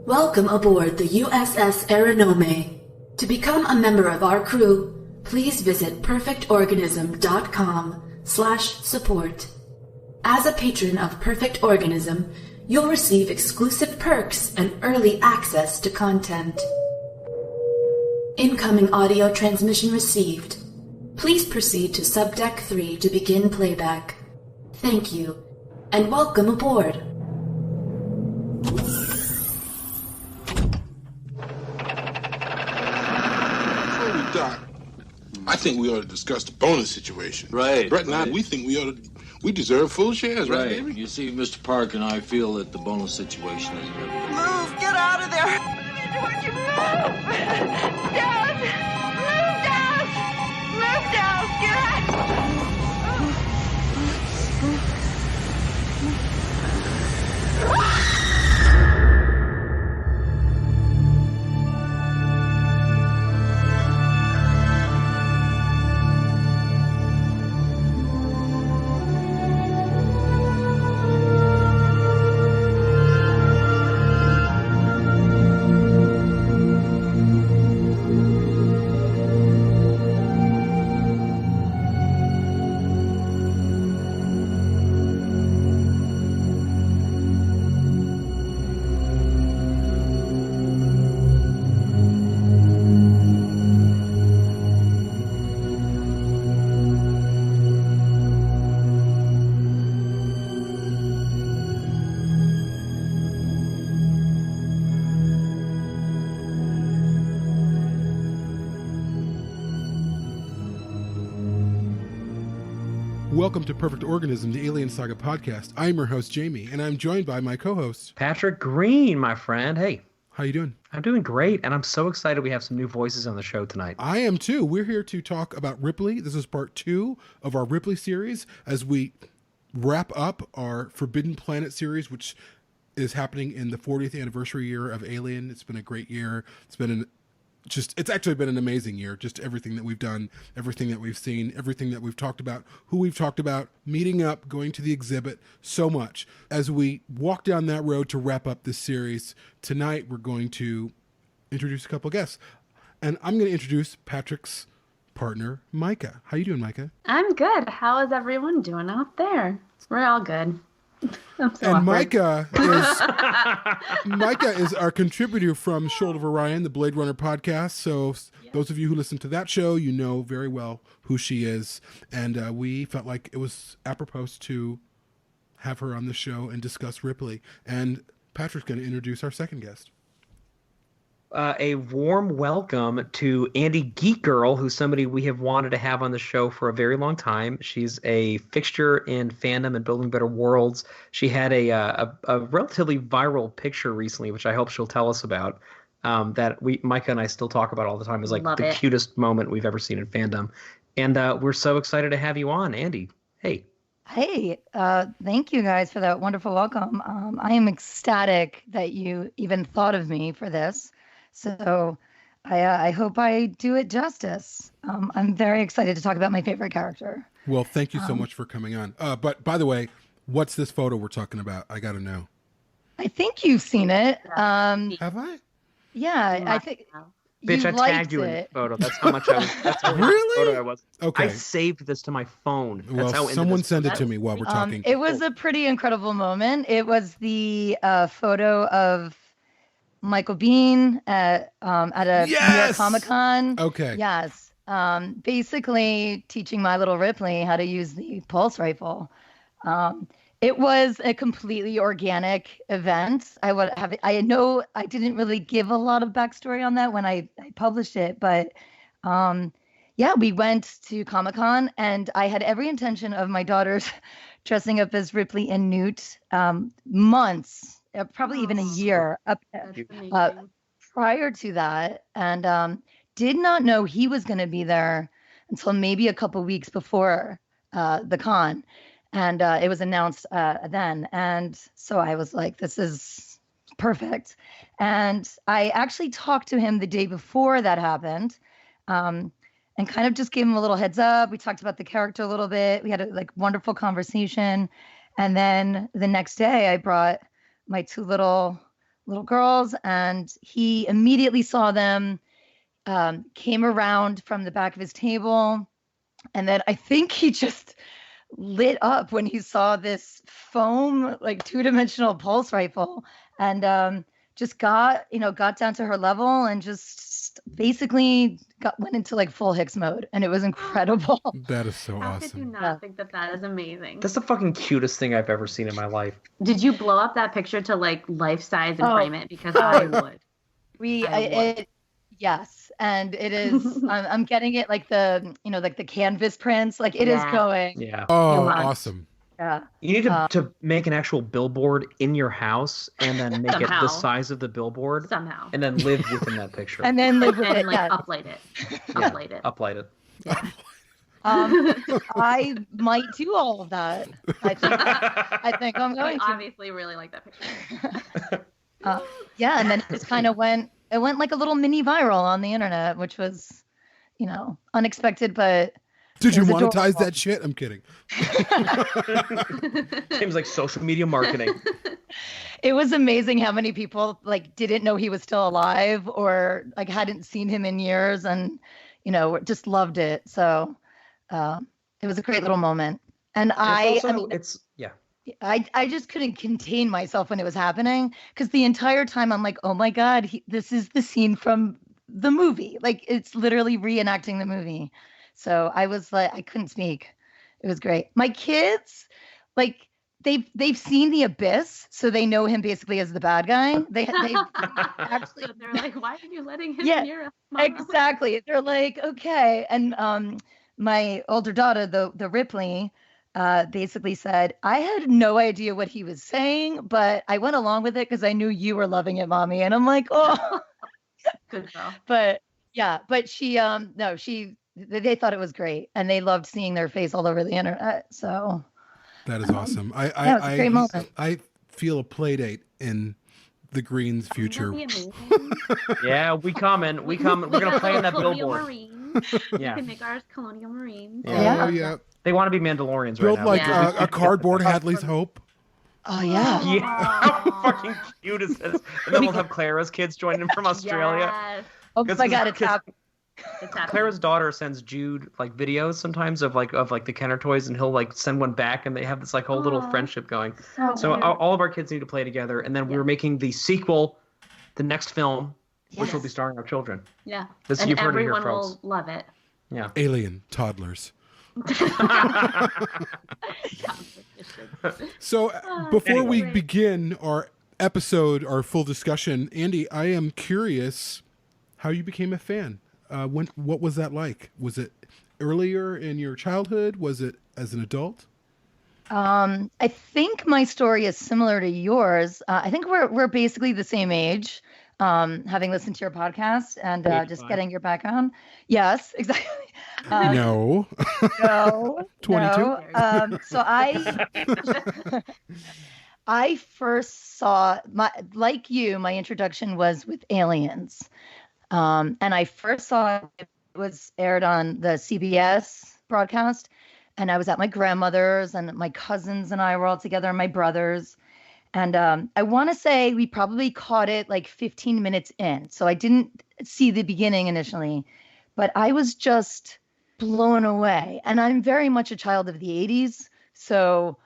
Welcome aboard the USS Aeronome. To become a member of our crew, please visit perfectorganism.com/support. As a patron of Perfect Organism, you'll receive exclusive perks and early access to content. Incoming audio transmission received. Please proceed to Subdeck 3 to begin playback. Thank you, and welcome aboard. Doc, I think we ought to discuss the bonus situation. Right. Brett and I, we think we deserve full shares, right, baby? You see, Mr. Park and I feel that the bonus situation is... Move! Get out of there! Don't you move! Dad! Move, Dad! Move, Dad! Get out! Welcome to Perfect Organism, the Alien Saga podcast. I'm your host, Jaime, and I'm joined by my co-host, Patrick Greene, my friend. Hey. How you doing? I'm doing great, and I'm so excited we have some new voices on the show tonight. I am too. We're here to talk about Ripley. This is part 2 of our Ripley series as we wrap up our Forbidden Planet series, which is happening in the 40th anniversary year of Alien. It's been a great year. It's actually been an amazing year. Just everything that we've done, everything that we've seen, everything that we've talked about, who we've talked about, meeting up, going to the exhibit, so much. As we walk down that road to wrap up this series, tonight we're going to introduce a couple of guests. And I'm going to introduce Patrick's partner, Micah. How you doing, Micah? I'm good. How is everyone doing out there? We're all good. And Micah is our contributor from Shoulder of Orion, the Blade Runner podcast. So those of you who listen to that show, you know very well who she is. And we felt like it was apropos to have her on the show and discuss Ripley. And Patrick's going to introduce our second guest. A warm welcome to AndieGeekGirl, who's somebody we have wanted to have on the show for a very long time. She's a fixture in fandom and building better worlds. She had a relatively viral picture recently, which I hope she'll tell us about, that Micah and I still talk about all the time. Is like the cutest moment we've ever seen in fandom. And we're so excited to have you on, Andie. Hey. Hey, thank you guys for that wonderful welcome. I am ecstatic that you even thought of me for this. So I hope I do it justice. I'm very excited to talk about my favorite character. Well, thank you so much for coming on. But by the way, what's this photo we're talking about? I got to know. I think you've seen it. Have I? Yeah, I think. Bitch, I tagged you in the photo. That's how much I was. That's how really? Photo I was. Okay. I saved this to my phone. That's well, someone send it to me while we're talking. It was a pretty incredible moment. It was the photo of Michael Biehn at a New York Comic-Con. Okay. Yes. Basically teaching my little Ripley how to use the pulse rifle. It was a completely organic event. I know I didn't really give a lot of backstory on that when I published it, but we went to Comic-Con and I had every intention of my daughters dressing up as Ripley and Newt months, probably even a year prior to that, and did not know he was going to be there until maybe a couple weeks before the con. And it was announced then. And so I was like, this is perfect. And I actually talked to him the day before that happened, and kind of just gave him a little heads up. We talked about the character a little bit. We had a wonderful conversation. And then the next day I brought my two little little girls, and he immediately saw them, came around from the back of his table, and then I think he just lit up when he saw this foam, like 2-dimensional pulse rifle, and just got down to her level and just basically went into like full Hicks mode, and it was incredible. That is so How could you awesome. not think that is amazing? That's the fucking cutest thing I've ever seen in my life. Did you blow up that picture to like life size and Oh. frame it? Because I would. Yes, and it is. I'm getting it like the like the canvas prints. Like it is going. Yeah. Oh, must. awesome. Yeah. You need to make an actual billboard in your house and then make it Somehow. the size of the billboard Somehow. and then live within that picture. And then live with And it. like Yeah. uplight it. Uplight it. Uplight it. I might do all of that. I think I'm I going to. obviously really like that picture. Yeah, and then it just kind of went like a little mini viral on the internet, which was, unexpected, but Did you was monetize adorable. that shit? I'm kidding. Seems like social media marketing. it was amazing how many people like didn't know he was still alive or like hadn't seen him in years, and just loved it. So it was a great little moment. And I just couldn't contain myself when it was happening, because the entire time I'm like, oh my God, this is the scene from the movie. Like it's literally reenacting the movie. So I was like, I couldn't speak. It was great. My kids, like they've seen The Abyss, so they know him basically as the bad guy. They actually, So they're like, why are you letting him Yeah, near us, Mama? exactly. They're like, okay. And my older daughter, the Ripley, basically said, I had no idea what he was saying, but I went along with it because I knew you were loving it, Mommy. And I'm like, oh. Good girl. But yeah, but they thought it was great, and they loved seeing their face all over the internet. So That is awesome. it was a great moment. I feel a play date in the Green's future. Wouldn't that be amazing? Yeah, we coming. We're gonna play in that Colonial billboard. Marines. Yeah. We can make ours Colonial Marines. Yeah. Oh yeah. They want to be Mandalorians Build right now. like Yeah. a cardboard Hadley's Hope. Oh yeah. Yeah, how fucking cute is this? And then we'll have Clara's kids joining in from Australia. Yes. Oh Because- my God, it's because- happening. It's happening. Clara's daughter sends Jude like videos sometimes of the Kenner toys, and he'll like send one back, and they have this like whole little Aw. friendship going. So So cute. all of our kids need to play together, and then we were making the sequel, the next film, which will be Yes. starring our children. Yeah. This And you've heard it here, everyone folks. will love it. Yeah. Alien toddlers. So before we Anyway. begin our episode, our full discussion, Andy, I am curious how you became a fan. What was that like? Was it earlier in your childhood? Was it as an adult? I think my story is similar to yours. I think we're basically the same age, having listened to your podcast and just 85. getting your background. Yes, exactly. No. No, 22? no. So I first saw like you. My introduction was with Aliens, and I first saw it was aired on the CBS broadcast, and I was at my grandmother's, and my cousins and I were all together, and my brothers. And I want to say we probably caught it like 15 minutes in, so I didn't see the beginning initially, but I was just blown away. And I'm very much a child of the 80s. So,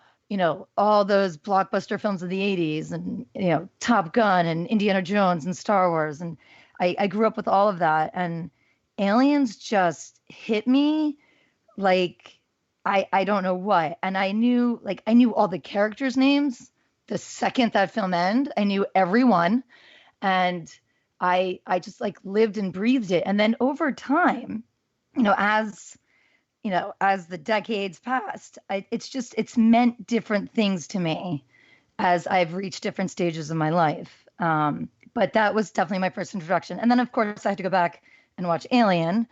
all those blockbuster films of the 80s and, Top Gun and Indiana Jones and Star Wars. And I grew up with all of that. And Aliens just hit me like I don't know what. And I knew all the characters' names the second that film ended. I knew everyone. And I just like lived and breathed it. And then over time, as the decades passed, it's meant different things to me as I've reached different stages of my life. But that was definitely my first introduction. And then of course I had to go back and watch Alien.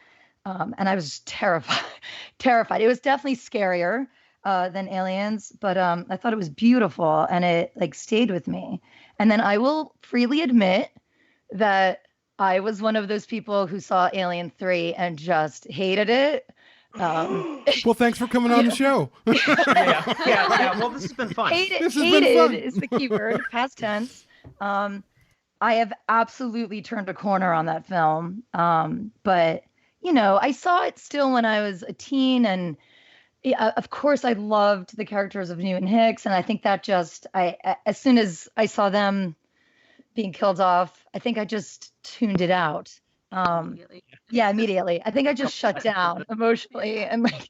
And I was terrified. It was definitely scarier than Aliens, but I thought it was beautiful, and it like stayed with me. And then I will freely admit that I was one of those people who saw Alien 3 and just hated it. Well, thanks for coming on the show. Yeah. Well, this has been fun. Hated This has been fun. is the key word, past tense. I have absolutely turned a corner on that film. But you know, I saw it still when I was a teen, and yeah, of course, I loved the characters of Newton Hicks, and I think that just as soon as I saw them being killed off, I think I just tuned it out. Immediately. Yeah, immediately. I think I just shut down emotionally and like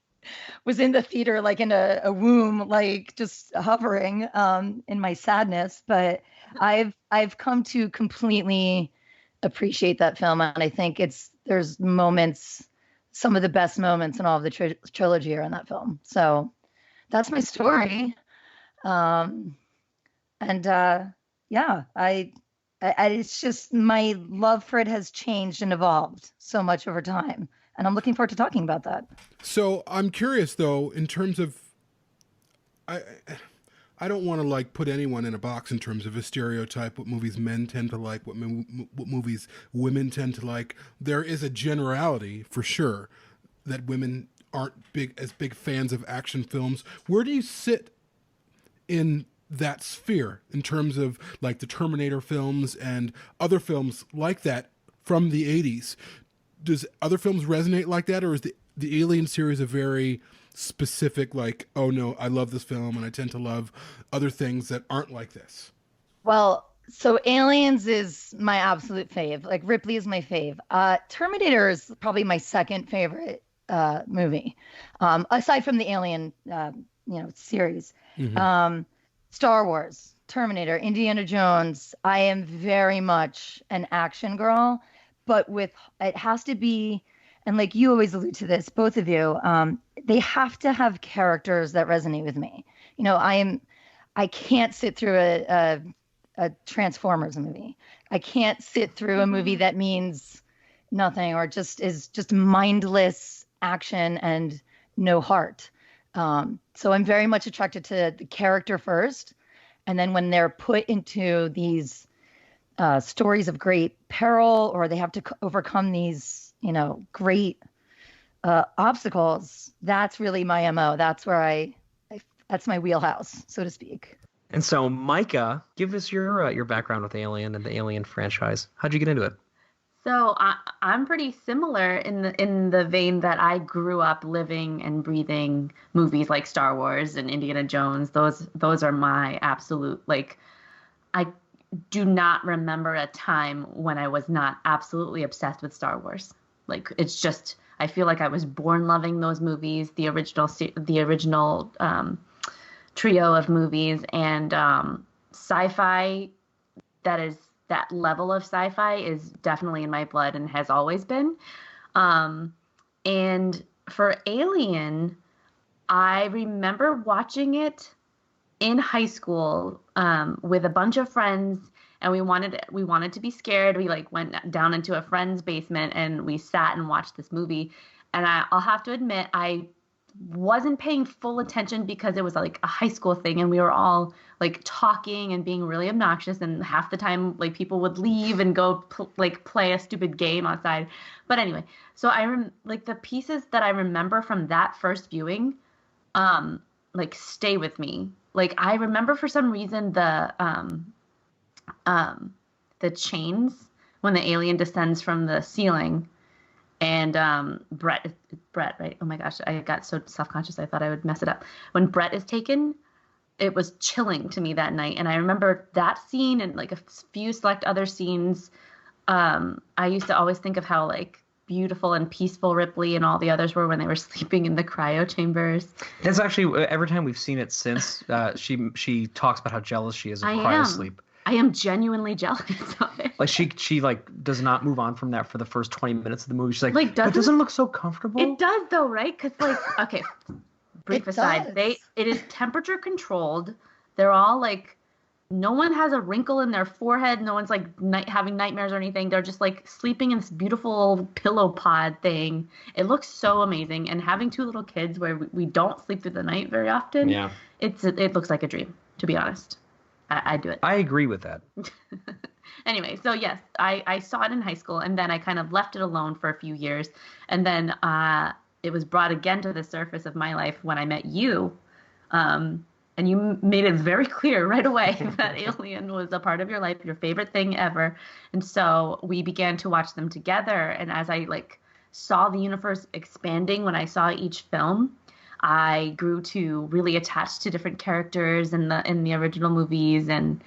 was in the theater like in a womb, like just hovering in my sadness. But I've come to completely appreciate that film, and I think there's moments, some of the best moments in all of the trilogy are in that film. So that's my story. Yeah, it's just my love for it has changed and evolved so much over time, and I'm looking forward to talking about that. So I'm curious though, in terms of, I don't want to like put anyone in a box in terms of a stereotype, what movies men tend to like, what movies women tend to like. There is a generality for sure that women aren't as big fans of action films. Where do you sit in that sphere in terms of like the Terminator films and other films like that from the 80s? Does other films resonate like that, or is the Alien series a very specific, like, oh no, I love this film and I tend to love other things that aren't like this? Well, so Aliens is my absolute fave. Like Ripley is my fave. Terminator is probably my second favorite movie, aside from the Alien, series. Mm-hmm. Star Wars, Terminator, Indiana Jones. I am very much an action girl, but it has to be, and like you always allude to this, both of you, they have to have characters that resonate with me. You know, I can't sit through a Transformers movie. I can't sit through a movie that means nothing or just is just mindless action and no heart. So I'm very much attracted to the character first. And then when they're put into these stories of great peril, or they have to overcome these, great obstacles, that's really my MO. That's where that's my wheelhouse, so to speak. And so, Micah, give us your background with Alien and the Alien franchise. How'd you get into it? So I'm pretty similar in the vein that I grew up living and breathing movies like Star Wars and Indiana Jones. Those are my absolute, like, I do not remember a time when I was not absolutely obsessed with Star Wars. Like, it's just, I feel like I was born loving those movies, the original trio of movies, and sci-fi. That level of sci-fi is definitely in my blood and has always been. And for Alien, I remember watching it in high school with a bunch of friends, and we wanted to be scared. We like went down into a friend's basement and we sat and watched this movie. And I'll have to admit, I wasn't paying full attention because it was like a high school thing, and we were all like talking and being really obnoxious, and half the time like people would leave and go play a stupid game outside. But anyway, so like the pieces that I remember from that first viewing like stay with me. Like I remember for some reason the chains when the alien descends from the ceiling. And Brett, right? Oh my gosh, I got so self-conscious I thought I would mess it up. When Brett is taken, it was chilling to me that night. And I remember that scene and like a few select other scenes. I used to always think of how like beautiful and peaceful Ripley and all the others were when they were sleeping in the cryo chambers. That's actually, every time we've seen it since, she talks about how jealous she is of cryo sleep. I am genuinely jealous of it. Like she like does not move on from that for the first 20 minutes of the movie. She's like it doesn't look so comfortable. It does though, right? Because like, okay, brief aside, it is temperature controlled. They're all like, no one has a wrinkle in their forehead. No one's like having nightmares or anything. They're just like sleeping in this beautiful pillow pod thing. It looks so amazing. And having two little kids where we don't sleep through the night very often. Yeah, it looks like a dream, to be honest. I do it. I agree with that. Anyway, so yes, I saw it in high school, and then I kind of left it alone for a few years. And then it was brought again to the surface of my life when I met you. And and you made it very clear right away that Alien was a part of your life, your favorite thing ever. And so we began to watch them together. And as I like saw the universe expanding when I saw each film, I grew to really attach to different characters in the original movies. And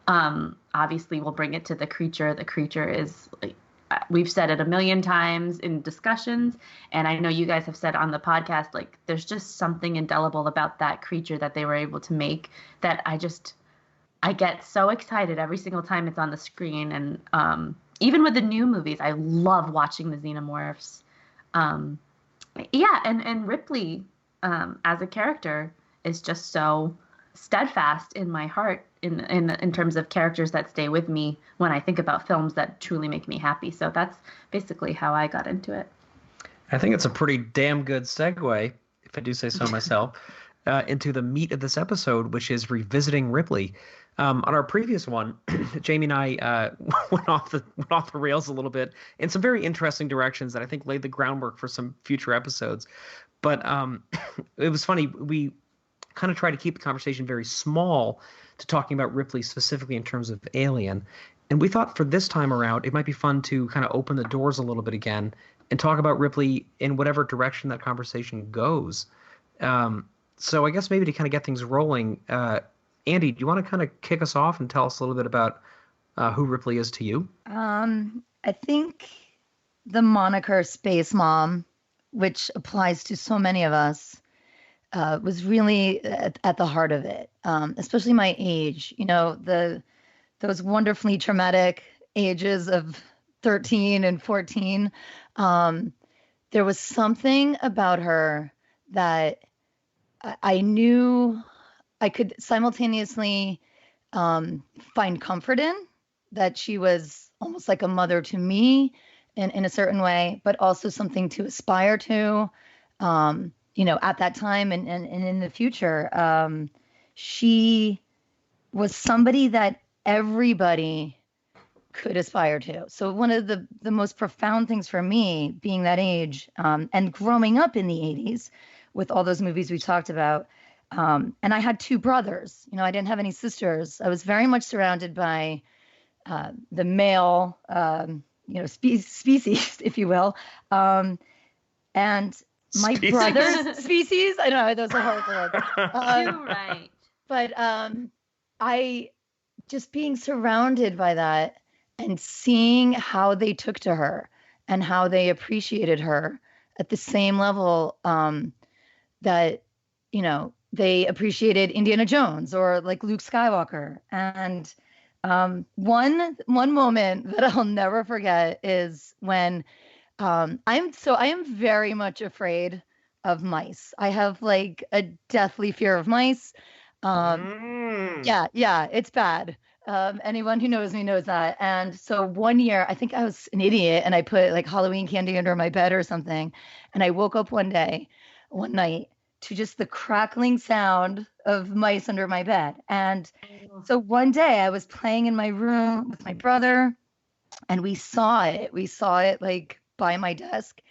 obviously we'll bring it to the creature. The creature is like, we've said it a million times in discussions, and I know you guys have said on the podcast, like there's just something indelible about that creature that they were able to make that I get so excited every single time it's on the screen. And even with the new movies, I love watching the xenomorphs. And Ripley as a character is just so steadfast in my heart in terms of characters that stay with me when I think about films that truly make me happy. So that's basically how I got into it. I think it's a pretty damn good segue, if I do say so myself, into the meat of this episode, which is revisiting Ripley. On our previous one, Jaime and I went off the rails a little bit in some very interesting directions that I think laid the groundwork for some future episodes. But it was funny. We kind of try to keep the conversation very small to talking about Ripley specifically in terms of Alien. And we thought for this time around, it might be fun to kind of open the doors a little bit again and talk about Ripley in whatever direction that conversation goes. So I guess maybe to kind of get things rolling, Andy, do you want to kind of kick us off and tell us a little bit about who Ripley is to you? I think the moniker Space Mom, which applies to so many of us, was really at the heart of it, especially my age. You know, those wonderfully traumatic ages of 13 and 14. There was something about her that I knew I could simultaneously find comfort in, that she was almost like a mother to me in a certain way, but also something to aspire to. You know, at that time and in the future, she was somebody that everybody could aspire to. So one of the most profound things for me being that age and growing up in the 80s with all those movies we talked about, and I had two brothers, you know, I didn't have any sisters. I was very much surrounded by the male, species, if you will. And my brother's species, I know, those are horrible words. You're right. But I just being surrounded by that and seeing how they took to her and how they appreciated her at the same level that, you know, they appreciated Indiana Jones or like Luke Skywalker. And one moment that I'll never forget is when I am very much afraid of mice. I have like a deathly fear of mice. Yeah, it's bad. Anyone who knows me knows that. And so one year, I think I was an idiot and I put like Halloween candy under my bed or something. And I woke up one night to just the crackling sound of mice under my bed. And so one day I was playing in my room with my brother and we saw it like by my desk.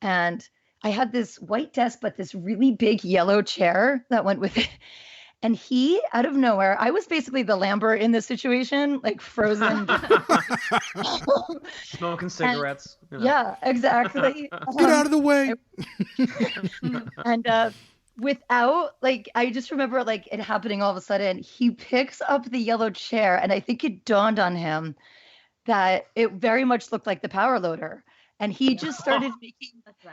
And I had this white desk, but this really big yellow chair that went with it. And he, out of nowhere, I was basically the Lambert in this situation, like frozen. Smoking cigarettes. And, yeah, exactly. Get out of the way. And without, like, I just remember, like, it happening all of a sudden. He picks up the yellow chair, and I think it dawned on him that it very much looked like the power loader. And he just started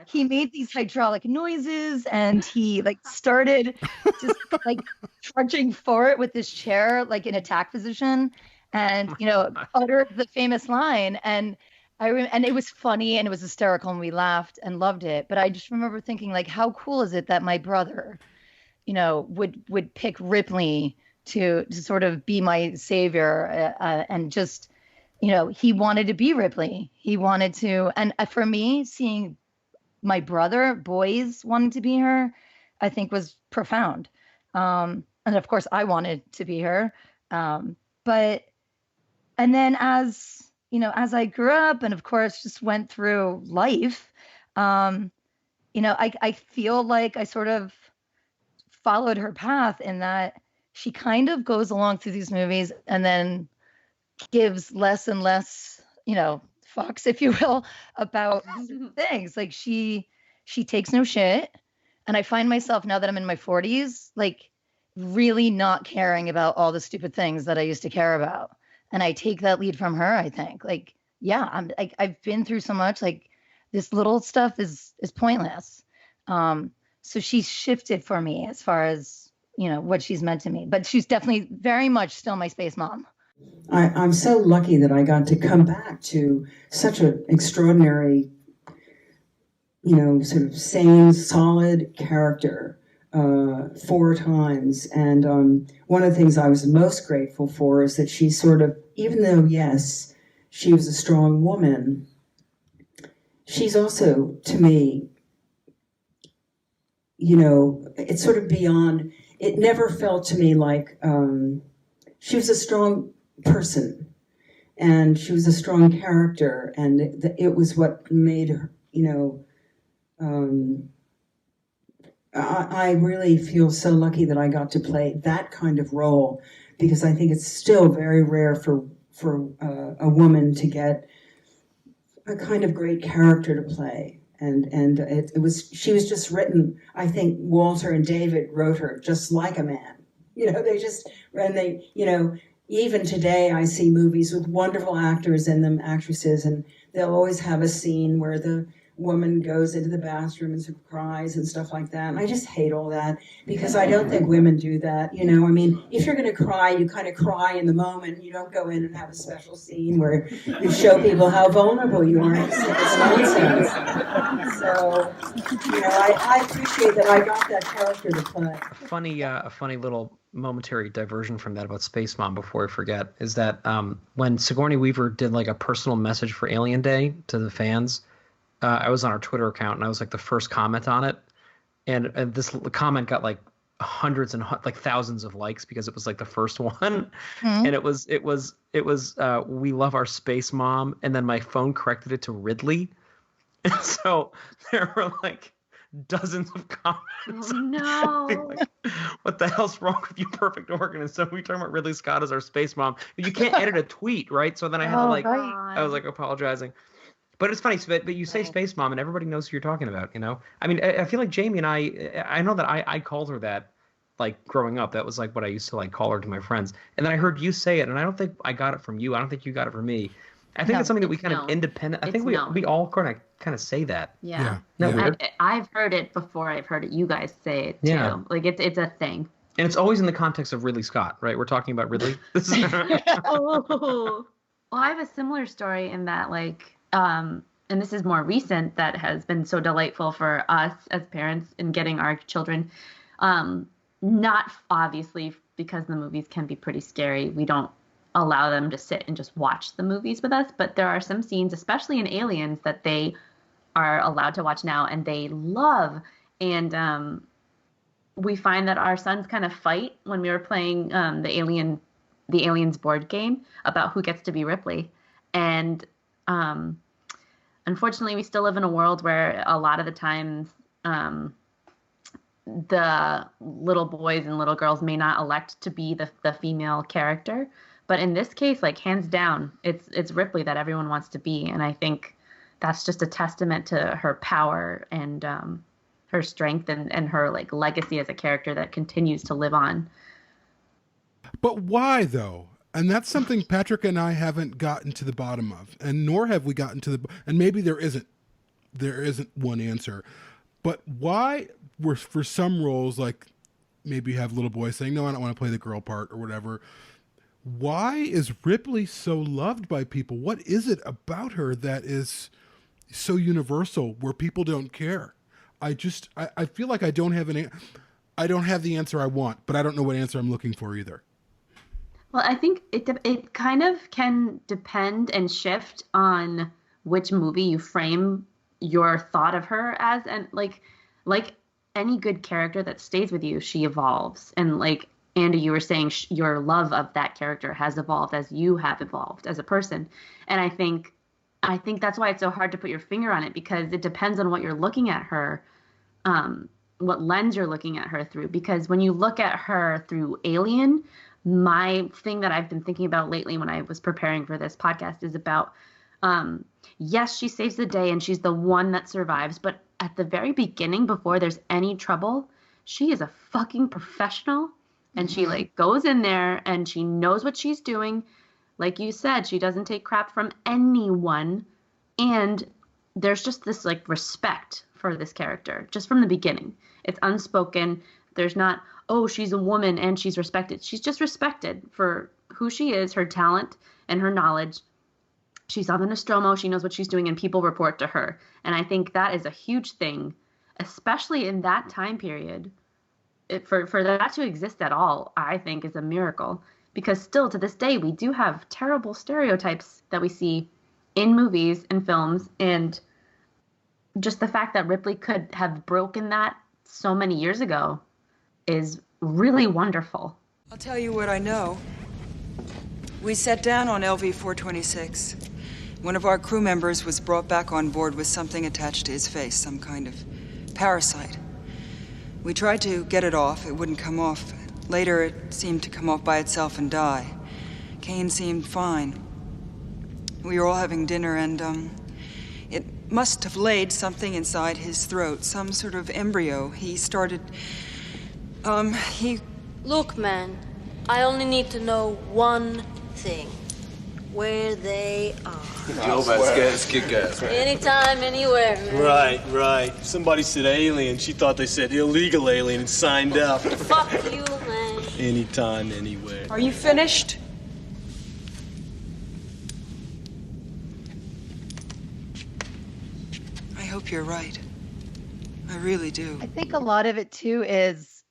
he made these hydraulic noises and he like started just like trudging for it with this chair, like in attack position and, you know, uttered the famous line. And and it was funny and it was hysterical and we laughed and loved it. But I just remember thinking like, how cool is it that my brother, you know, would pick Ripley to sort of be my savior and just, you know, he wanted to be Ripley. He wanted to, and for me, seeing my boys wanting to be her, I think was profound. And of course, I wanted to be her. And then as I grew up and of course just went through life, you know, I feel like I sort of followed her path in that she kind of goes along through these movies and then gives less and less, fucks, if you will, about things. Like she takes no shit. And I find myself, now that I'm in my 40s, like really not caring about all the stupid things that I used to care about. And I take that lead from her, I think. Like, yeah, I've been through so much, like this little stuff is pointless. So she's shifted for me as far as, what she's meant to me. But she's definitely very much still my space mom. I'm so lucky that I got to come back to such an extraordinary, sort of sane, solid character 4 times. And one of the things I was most grateful for is that she sort of, even though, yes, she was a strong woman, she's also, to me, it's sort of beyond, it never felt to me like she was a strong person and she was a strong character, and it was what made her, I really feel so lucky that I got to play that kind of role, because I think it's still very rare for a woman to get a kind of great character to play. And she was just written, I think Walter and David wrote her just like a man. Even today I see movies with wonderful actors in them, actresses, and they'll always have a scene where the woman goes into the bathroom and sort of cries and stuff like that. And I just hate all that, because I don't think women do that. If you're going to cry, you kind of cry in the moment. You don't go in and have a special scene where you show people how vulnerable you are. It's nonsense. So, I appreciate that I got that character to play. A funny little momentary diversion from that about Space Mom before I forget is that when Sigourney Weaver did like a personal message for Alien Day to the fans, I was on our Twitter account and I was like the first comment on it, and this comment got like hundreds and like thousands of likes because it was like the first one. Mm-hmm. And it was we love our space mom, and then my phone corrected it to Ridley, and so there were like dozens of comments. Oh, no. Like, what the hell's wrong with you, perfect organism? We talking about Ridley Scott as our space mom. You can't edit a tweet, right? So then I had to I was like apologizing. But it's funny, but you say Space Mom and everybody knows who you're talking about, I mean, I feel like Jaime and I know that I called her that, like, growing up. That was, like, what I used to, like, call her to my friends. And then I heard you say it, and I don't think I got it from you. I don't think you got it from me. I think it's something that we kind of independent. I think we all kind of say that. Yeah. No, I've heard it before. I've heard it. You guys say it, too. Yeah. Like, it's a thing. And it's always in the context of Ridley Scott, right? We're talking about Ridley. Oh. Well, I have a similar story in that, like... and this is more recent, that has been so delightful for us as parents in getting our children. Not obviously, because the movies can be pretty scary. We don't allow them to sit and just watch the movies with us. But there are some scenes, especially in Aliens, that they are allowed to watch now and they love. And we find that our sons kind of fight when we were playing the Aliens board game about who gets to be Ripley. And unfortunately, we still live in a world where a lot of the times the little boys and little girls may not elect to be the female character. But in this case, like, hands down, it's Ripley that everyone wants to be. And I think that's just a testament to her power and her strength and her, like, legacy as a character that continues to live on. But why, though? And that's something Patrick and I haven't gotten to the bottom of, and nor have we gotten to and maybe there isn't one answer, but why were, for some roles, like maybe you have little boys saying, no, I don't want to play the girl part or whatever. Why is Ripley so loved by people? What is it about her that is so universal where people don't care? I feel like I don't have the answer I want, but I don't know what answer I'm looking for either. Well, I think it kind of can depend and shift on which movie you frame your thought of her as, and like any good character that stays with you, she evolves. And like Andy, you were saying, your love of that character has evolved as you have evolved as a person. And I think that's why it's so hard to put your finger on it, because it depends on what you're looking at her what lens you're looking at her through. Because when you look at her through Alien, my thing that I've been thinking about lately when I was preparing for this podcast is about, yes, she saves the day and she's the one that survives. But at the very beginning, before there's any trouble, she is a fucking professional. And she like goes in there and she knows what she's doing. Like you said, she doesn't take crap from anyone. And there's just this like respect for this character just from the beginning. It's unspoken. There's not, oh, she's a woman and she's respected. She's just respected for who she is, her talent and her knowledge. She's on the Nostromo. She knows what she's doing and people report to her. And I think that is a huge thing, especially in that time period. For that to exist at all, I think is a miracle. Because still to this day, we do have terrible stereotypes that we see in movies and films. And just the fact that Ripley could have broken that so many years ago is really wonderful. I'll tell you what I know. We sat down on LV-426. One of our crew members was brought back on board with something attached to his face, some kind of parasite. We tried to get it off. It wouldn't come off. Later, it seemed to come off by itself and die. Kane seemed fine. We were all having dinner, and, it must have laid something inside his throat, some sort of embryo. He started, Look, man, I only need to know one thing. Where they are. Joe Vasquez, kick ass. Anytime, anywhere, man. Right. Somebody said alien. She thought they said illegal alien and signed up. Fuck you, man. Anytime, anywhere. Are you finished? I hope you're right. I really do. I think a lot of it too is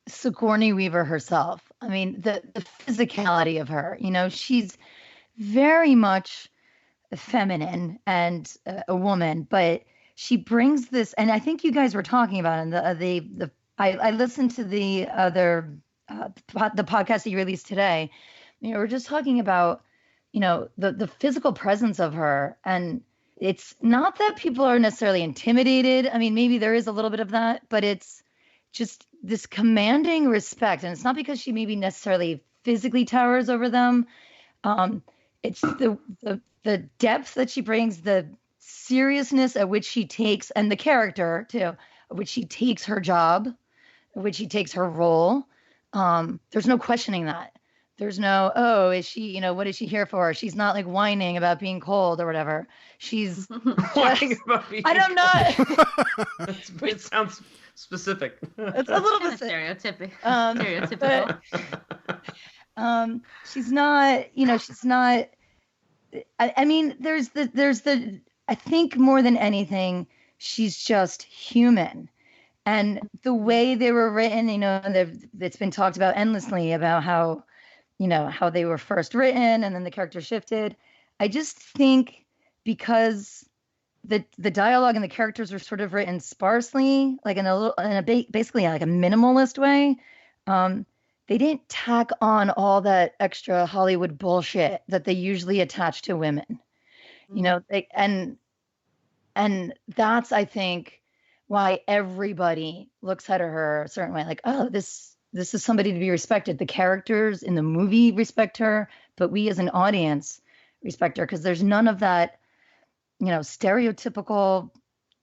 Sigourney Weaver herself. I mean, the physicality of her. You know, she's very much feminine and a woman, but she brings this. And I think you guys were talking about it. I listened to the other the podcast that you released today. You know, we're just talking about, you know, the physical presence of her. And it's not that people are necessarily intimidated. I mean, maybe there is a little bit of that, but it's just this commanding respect. And it's not because she maybe necessarily physically towers over them. It's the depth that she brings, the seriousness at which she takes, and the character too, at which she takes her job, at which she takes her role. There's no questioning that. There's no, oh, is she, you know, what is she here for? She's not like whining about being cold or whatever. She's whining about being I'm not. It sounds specific. It's a little bit stereotypical. She's not, you know, she's not. I mean, there's the. I think more than anything, she's just human, and the way they were written, you know, it's been talked about endlessly about how, you know, how they were first written and then the character shifted. I just think because the dialogue and the characters are sort of written sparsely, like basically like a minimalist way. They didn't tack on all that extra Hollywood bullshit that they usually attach to women, you know, and that's, I think, why everybody looks at her a certain way, like, oh, this is somebody to be respected. The characters in the movie respect her, but we as an audience respect her because there's none of that, you know, stereotypical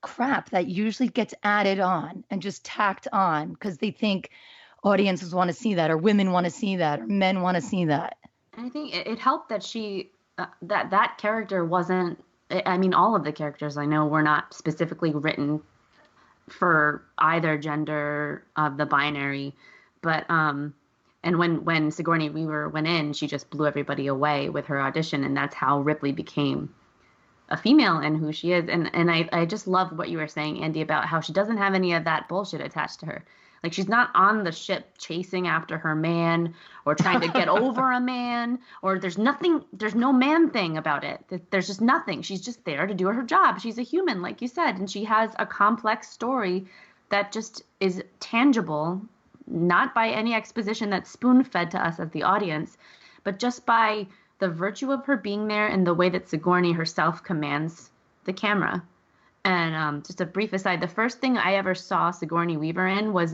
crap that usually gets added on and just tacked on because they think audiences want to see that, or women want to see that, or men want to see that. And I think it helped that she that character wasn't. I mean, all of the characters I know were not specifically written for either gender of the binary, but and when Sigourney Weaver went in, she just blew everybody away with her audition, and that's how Ripley became a female and who she is. And I just love what you were saying, Andy, about how she doesn't have any of that bullshit attached to her. Like, she's not on the ship chasing after her man or trying to get over a man, or there's no man thing about it. There's just nothing. She's just there to do her job. She's a human, like you said, and she has a complex story that just is tangible, not by any exposition that's spoon-fed to us as the audience, but just by the virtue of her being there and the way that Sigourney herself commands the camera. And just a brief aside, the first thing I ever saw Sigourney Weaver in was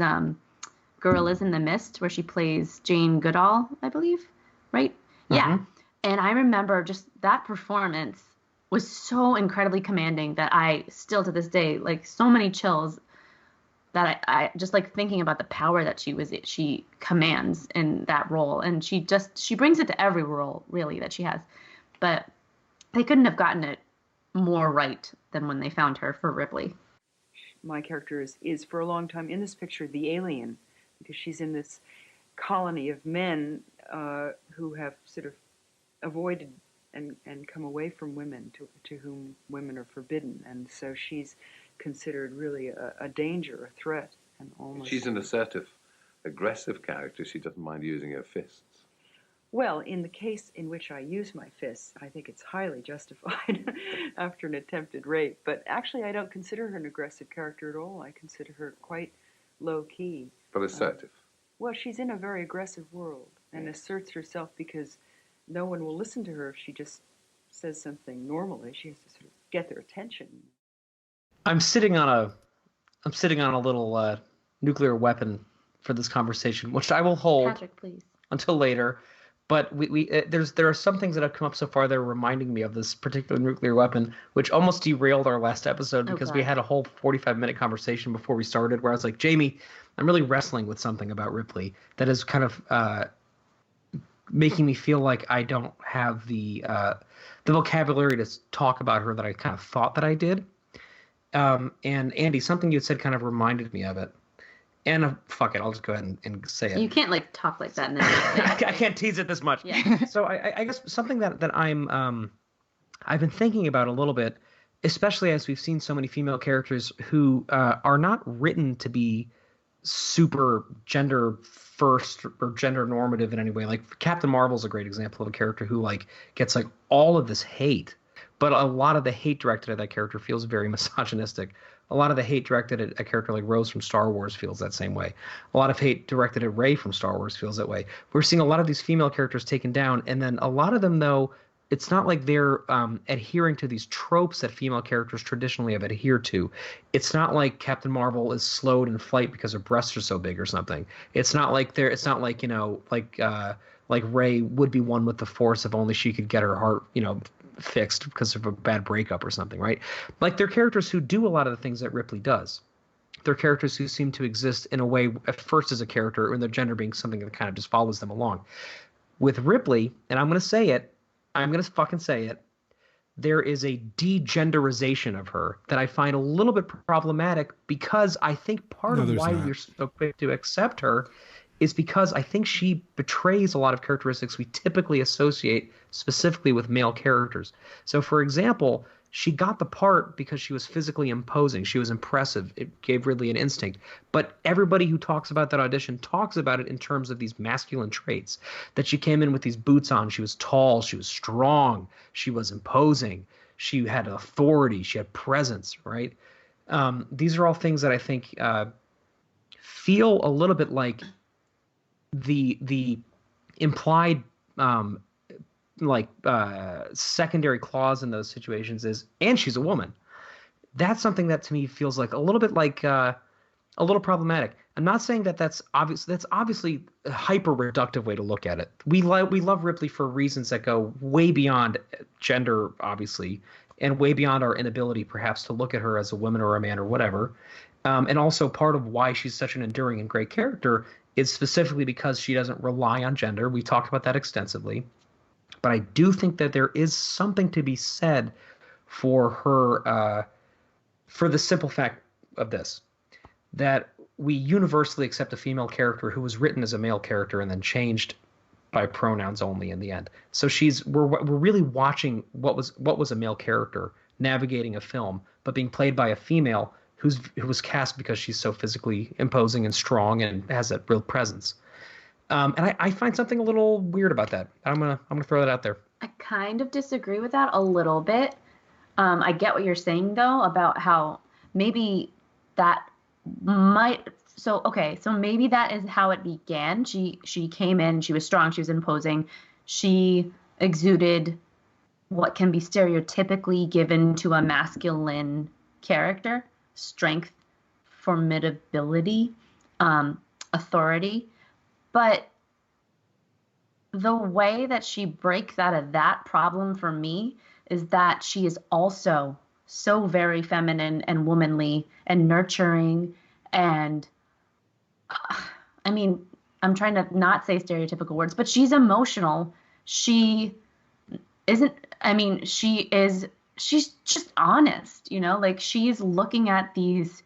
Gorillas in the Mist, where she plays Jane Goodall, I believe, right? Yeah. And I remember just that performance was so incredibly commanding that I still to this day, like, so many chills that I just like thinking about the power that she commands in that role. And she brings it to every role really that she has. But they couldn't have gotten it more right than when they found her for Ripley. My character is for a long time in this picture the alien, because she's in this colony of men who have sort of avoided and come away from women, to whom women are forbidden. And so she's considered really a danger, a threat. And almost. She's an assertive, aggressive character. She doesn't mind using her fists. Well, in the case in which I use my fists, I think it's highly justified after an attempted rape. But actually, I don't consider her an aggressive character at all. I consider her quite low-key. But assertive. Well, she's in a very aggressive world and asserts herself because no one will listen to her if she just says something normally. She has to sort of get their attention. I'm sitting on a little nuclear weapon for this conversation, which I will hold Patrick, please. Until later. But there are some things that have come up so far that are reminding me of this particular nuclear weapon, which almost derailed our last episode because we had a whole 45-minute conversation before we started where I was like, Jaime, I'm really wrestling with something about Ripley that is kind of making me feel like I don't have the vocabulary to talk about her that I kind of thought that I did. And Andy, something you had said kind of reminded me of it. And fuck it, I'll just go ahead and say it. You can't like talk like that. And then I can't tease it this much. Yeah. So I guess something that I've been thinking about a little bit, especially as we've seen so many female characters who are not written to be super gender first or gender normative in any way. Like Captain Marvel's a great example of a character who like gets like all of this hate, but a lot of the hate directed at that character feels very misogynistic. A lot of the hate directed at a character like Rose from Star Wars feels that same way. A lot of hate directed at Rey from Star Wars feels that way. We're seeing a lot of these female characters taken down, and then a lot of them, though, it's not like they're adhering to these tropes that female characters traditionally have adhered to. It's not like Captain Marvel is slowed in flight because her breasts are so big or something. It's not like like Rey would be one with the Force if only she could get her heart, fixed because of a bad breakup or something, right? Like they're characters who do a lot of the things that Ripley does. They're characters who seem to exist in a way at first as a character, and their gender being something that kind of just follows them along. With Ripley, and I'm going to fucking say it, there is a degenderization of her that I find a little bit problematic because I think part of why we're so quick to accept her is because I think she betrays a lot of characteristics we typically associate specifically with male characters. So, for example, she got the part because she was physically imposing. She was impressive. It gave Ridley an instinct. But everybody who talks about that audition talks about it in terms of these masculine traits, that she came in with these boots on. She was tall. She was strong. She was imposing. She had authority. She had presence, right? These are all things that I think feel a little bit like the implied secondary clause in those situations is, and she's a woman. That's something that to me feels like a little bit like a little problematic. I'm not saying that that's obvious. That's obviously a hyper reductive way to look at it. We love Ripley for reasons that go way beyond gender, obviously, and way beyond our inability perhaps to look at her as a woman or a man or whatever. And also part of why she's such an enduring and great character is specifically because she doesn't rely on gender. We talked about that extensively. But I do think that there is something to be said for her, for the simple fact of this, that we universally accept a female character who was written as a male character and then changed by pronouns only in the end. So we're really watching what was a male character navigating a film, but being played by a female who was cast because she's so physically imposing and strong and has that real presence. And I find something a little weird about that. I'm gonna throw that out there. I kind of disagree with that a little bit. I get what you're saying though about how maybe that might. So maybe that is how it began. She came in. She was strong. She was imposing. She exuded what can be stereotypically given to a masculine character, strength, formidability, authority. But the way that she breaks out of that problem for me is that she is also so very feminine and womanly and nurturing. And I mean, I'm trying to not say stereotypical words, but she's emotional. She isn't, I mean, she's just honest, you know, like she's looking at these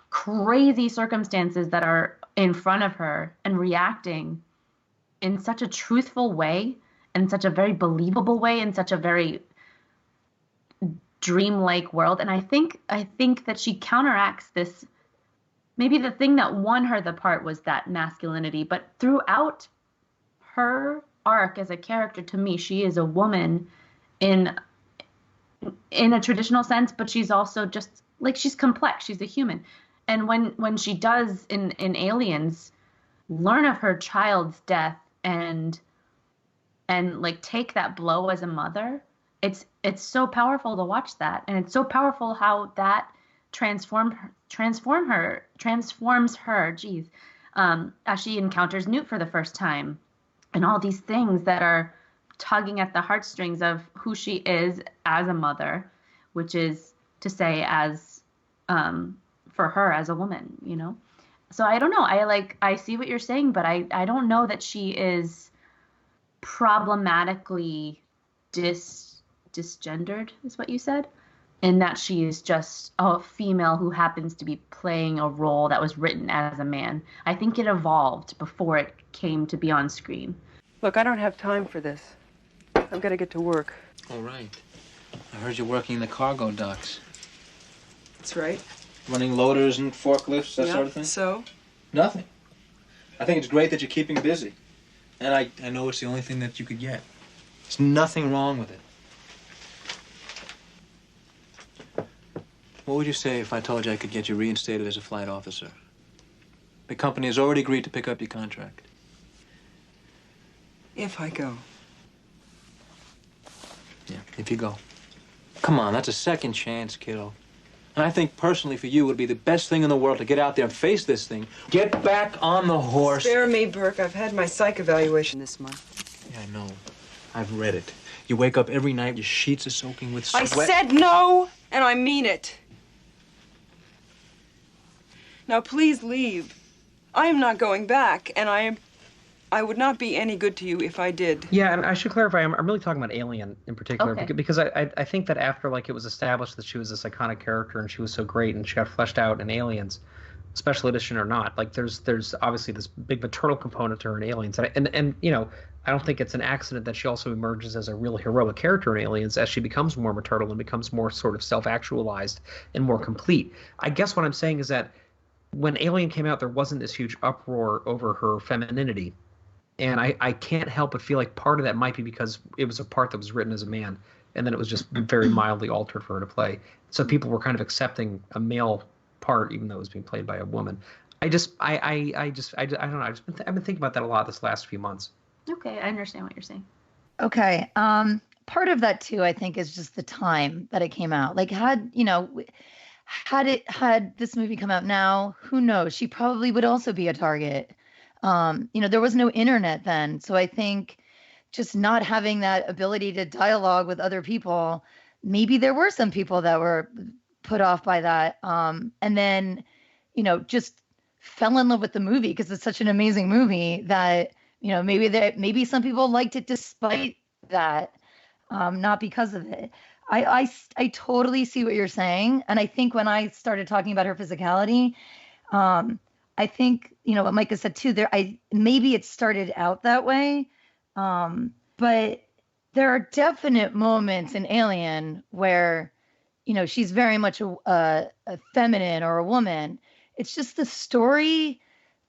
crazy circumstances that are in front of her and reacting in such a truthful way, in such a very believable way, in such a very dreamlike world. And I think that she counteracts this. Maybe the thing that won her the part was that masculinity, but throughout her arc as a character, to me, she is a woman in a traditional sense, but she's also just like, she's complex. She's a human. And when she does in Aliens learn of her child's death and like take that blow as a mother, it's so powerful to watch that. And it's so powerful how that transforms her, as she encounters Newt for the first time, and all these things that are tugging at the heartstrings of who she is as a mother, which is to say as for her as a woman, you know. So I don't know. I see what you're saying, but I don't know that she is problematically disgendered, is what you said, in that she is just a female who happens to be playing a role that was written as a man. I think it evolved before it came to be on screen. Look, I don't have time for this. I'm gonna get to work. All right. I heard you're working in the cargo docks. That's right. Running loaders and forklifts, that sort of thing? So? Nothing. I think it's great that you're keeping busy. And I know it's the only thing that you could get. There's nothing wrong with it. What would you say if I told you I could get you reinstated as a flight officer? The company has already agreed to pick up your contract. If I go. Yeah, if you go. Come on, that's a second chance, kiddo. And I think personally for you it would be the best thing in the world to get out there and face this thing. Get back on the horse. Spare me, Burke. I've had my psych evaluation this month. Yeah, I know. I've read it. You wake up every night, your sheets are soaking with sweat. I said no, and I mean it. Now, please leave. I am not going back, and I would not be any good to you if I did. Yeah, and I should clarify, I'm really talking about Alien in particular, Okay. because I think that after, like, it was established that she was this iconic character and she was so great and she got fleshed out in Aliens, special edition or not, like, there's obviously this big maternal component to her in Aliens. And you know, I don't think it's an accident that she also emerges as a real heroic character in Aliens as she becomes more maternal and becomes more sort of self-actualized and more complete. I guess what I'm saying is that when Alien came out, there wasn't this huge uproar over her femininity. And I can't help but feel like part of that might be because it was a part that was written as a man, and then it was just very mildly altered for her to play. So people were kind of accepting a male part, even though it was being played by a woman. I don't know. I've been thinking about that a lot this last few months. Okay, I understand what you're saying. Okay. Part of that too, I think, is just the time that it came out. Like, had this movie come out now, who knows? She probably would also be a target. There was no internet then. So I think just not having that ability to dialogue with other people, maybe there were some people that were put off by that. And then, just fell in love with the movie because it's such an amazing movie that, maybe some people liked it despite that, not because of it. I totally see what you're saying. And I think when I started talking about her physicality, I think, what Micah said too, maybe it started out that way. But there are definite moments in Alien where, she's very much a feminine or a woman. It's just the stories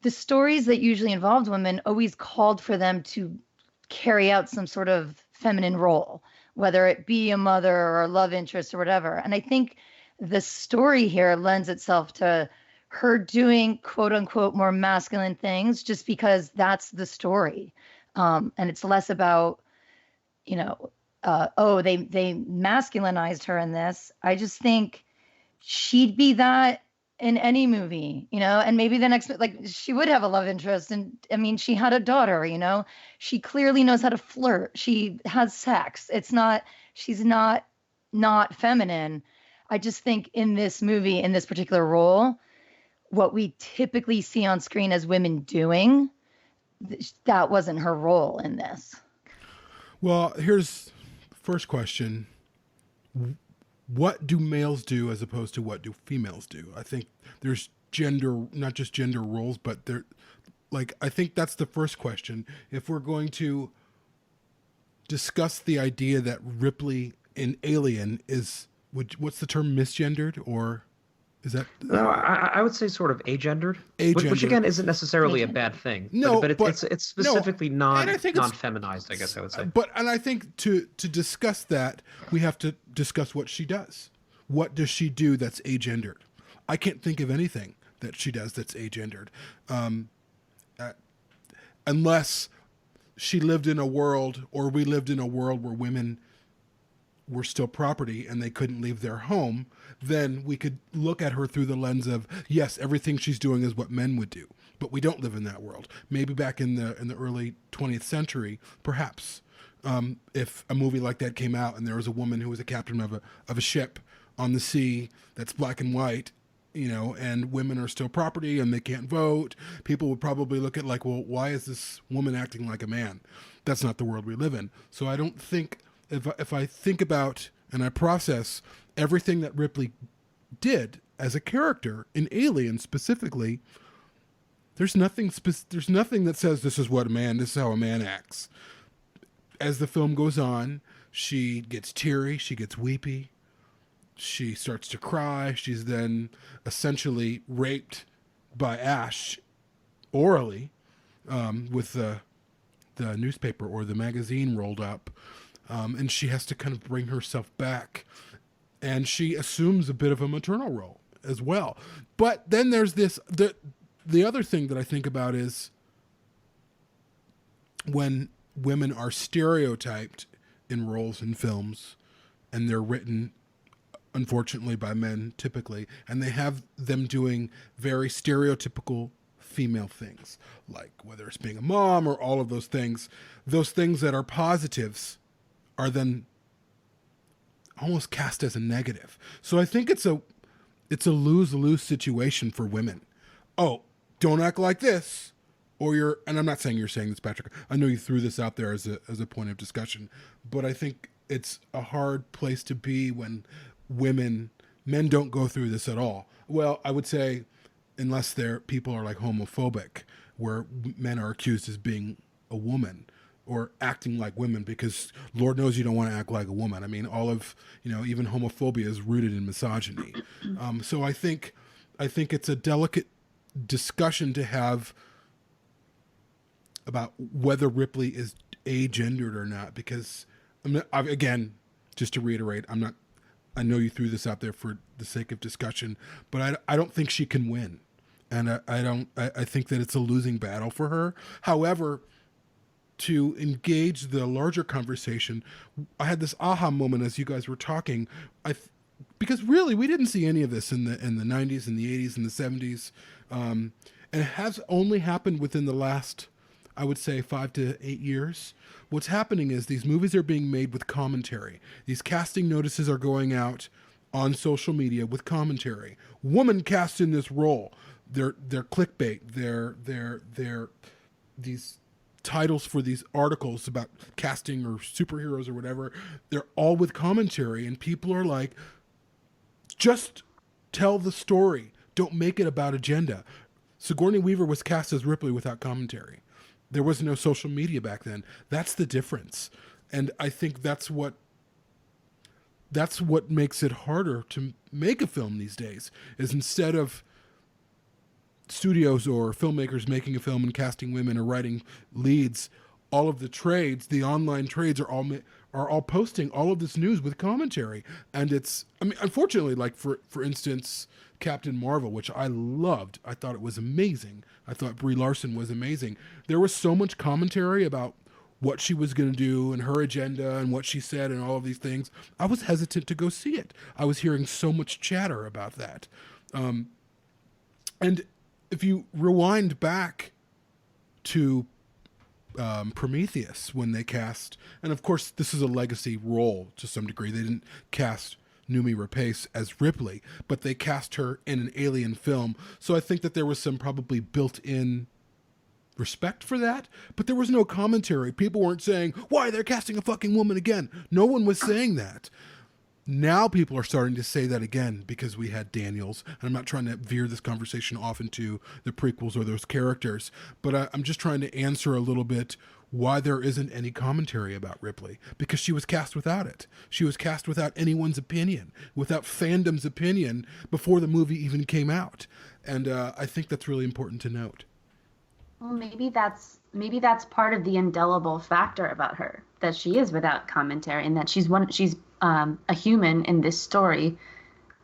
that usually involved women always called for them to carry out some sort of feminine role, whether it be a mother or a love interest or whatever. And I think the story here lends itself to her doing quote unquote more masculine things just because that's the story. And it's less about, they masculinized her in this. I just think she'd be that in any movie, you know, and maybe the next, like, she would have a love interest. And I mean, she had a daughter, you know, she clearly knows how to flirt. She has sex. She's not feminine. I just think in this movie, in this particular role, what we typically see on screen as women doing, that wasn't her role in this. Well, here's the first question. What do males do as opposed to what do females do? I think there's gender, not just gender roles, but I think that's the first question. If we're going to discuss the idea that Ripley in Alien is, what's the term, misgendered, or is that? No, I would say sort of agendered, which again isn't necessarily a bad thing. No, but it's specifically non-feminized, I guess I would say. And I think to discuss that, we have to discuss what she does. What does she do that's agendered? I can't think of anything that she does that's agendered, unless she lived in a world, or we lived in a world where women were still property and they couldn't leave their home. Then we could look at her through the lens of, yes, everything she's doing is what men would do, but we don't live in that world. Maybe back in the early 20th century, perhaps, if a movie like that came out and there was a woman who was a captain of a ship on the sea that's black and white, you know, and women are still property and they can't vote, people would probably look at like, well, why is this woman acting like a man? That's not the world we live in. So I don't think, if I think about and I process everything that Ripley did as a character in Alien specifically, there's nothing that says this is how a man acts. As the film goes on, she gets teary, she gets weepy, she starts to cry. She's then essentially raped by Ash orally, with the newspaper or the magazine rolled up, and she has to kind of bring herself back. And she assumes a bit of a maternal role as well. But then there's the other thing that I think about is when women are stereotyped in roles in films, and they're written, unfortunately, by men typically, and they have them doing very stereotypical female things, like whether it's being a mom or all of those things that are positives are then almost cast as a negative. So I think it's a lose-lose situation for women. Oh, don't act like this, or you're, and I'm not saying you're saying this, Patrick. I know you threw this out there as a point of discussion, but I think it's a hard place to be when men don't go through this at all. Well, I would say, unless people are like homophobic, where men are accused as being a woman or acting like women, because Lord knows you don't want to act like a woman. I mean, all of, even homophobia is rooted in misogyny. So I think it's a delicate discussion to have about whether Ripley is agendered or not, because again, just to reiterate, I know you threw this out there for the sake of discussion, but I don't think she can win. And I think that it's a losing battle for her. However, to engage the larger conversation, I had this aha moment as you guys were talking. Because really, we didn't see any of this in the 90s and the 80s and the 70s. And it has only happened within the last, I would say, 5 to 8 years. What's happening is these movies are being made with commentary. These casting notices are going out on social media with commentary. Woman cast in this role. They're clickbait. They're these titles for these articles about casting or superheroes or whatever. They're all with commentary, and people are like, just tell the story. Don't make it about agenda. Sigourney Weaver was cast as Ripley without commentary. There was no social media back then. That's the difference. And I think that's what makes it harder to make a film these days, is instead of studios or filmmakers making a film and casting women or writing leads, all of the trades, the online trades are all posting all of this news with commentary. And unfortunately, like for instance, Captain Marvel, which I loved. I thought it was amazing. I thought Brie Larson was amazing. There was so much commentary about what she was going to do and her agenda and what she said and all of these things, I was hesitant to go see it. I was hearing so much chatter about that. And if you rewind back to Prometheus when they cast, and of course this is a legacy role to some degree. They didn't cast Noomi Rapace as Ripley, but they cast her in an alien film. So I think that there was some probably built-in respect for that, but there was no commentary. People weren't saying, why, they're casting a fucking woman again. No one was saying that. Now people are starting to say that again because we had Daniels, and I'm not trying to veer this conversation off into the prequels or those characters, but I'm just trying to answer a little bit why there isn't any commentary about Ripley, because she was cast without it. She was cast without anyone's opinion, without fandom's opinion before the movie even came out. And I think that's really important to note. Well, maybe that's part of the indelible factor about her, that she is without commentary, and that she's a human in this story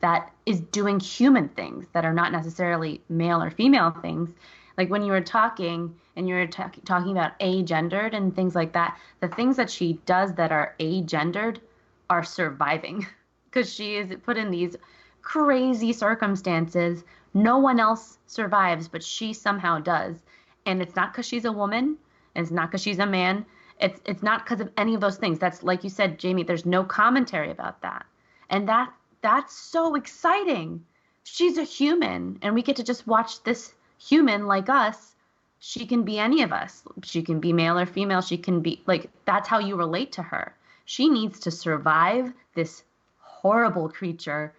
that is doing human things that are not necessarily male or female things. Like when you were talking and you were talking about agendered and things like that, the things that she does that are agendered are surviving because she is put in these crazy circumstances. No one else survives, but she somehow does. And it's not because she's a woman, and it's not because she's a man. It's not because of any of those things. That's, like you said, Jaime, there's no commentary about that. And that's so exciting. She's a human, and we get to just watch this human like us. She can be any of us. She can be male or female. She can be, like, that's how you relate to her. She needs to survive this horrible creature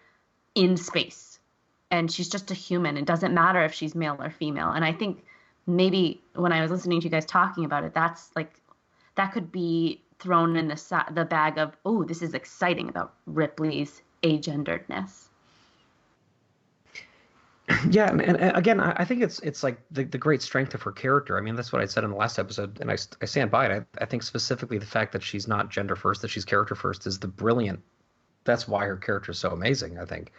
in space. And she's just a human. It doesn't matter if she's male or female. And I think maybe when I was listening to you guys talking about it, that's like, that could be thrown in the bag of, oh, this is exciting about Ripley's agenderedness. Yeah, and again, I think it's like the great strength of her character. I mean, that's what I said in the last episode, and I stand by it. I think specifically the fact that she's not gender first, that she's character first, is the brilliant. That's why her character is so amazing, I think.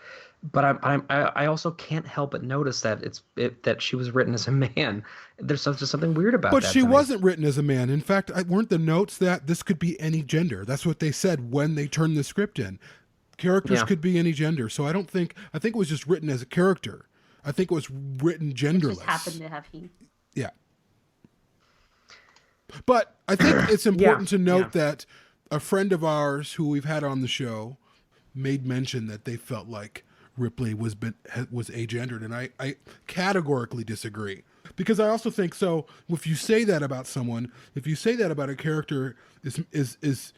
But I also can't help but notice that that she was written as a man. There's just something weird about that. But she wasn't written as a man. In fact, weren't the notes that this could be any gender? That's what they said when they turned the script in. Characters could be any gender. So I think it was just written as a character. I think it was written genderless. It just happened to have he. Yeah. But I think it's important to note that a friend of ours who we've had on the show made mention that they felt like Ripley was agendered, and I categorically disagree, because I also think, so if you say that about someone, if you say that about a character is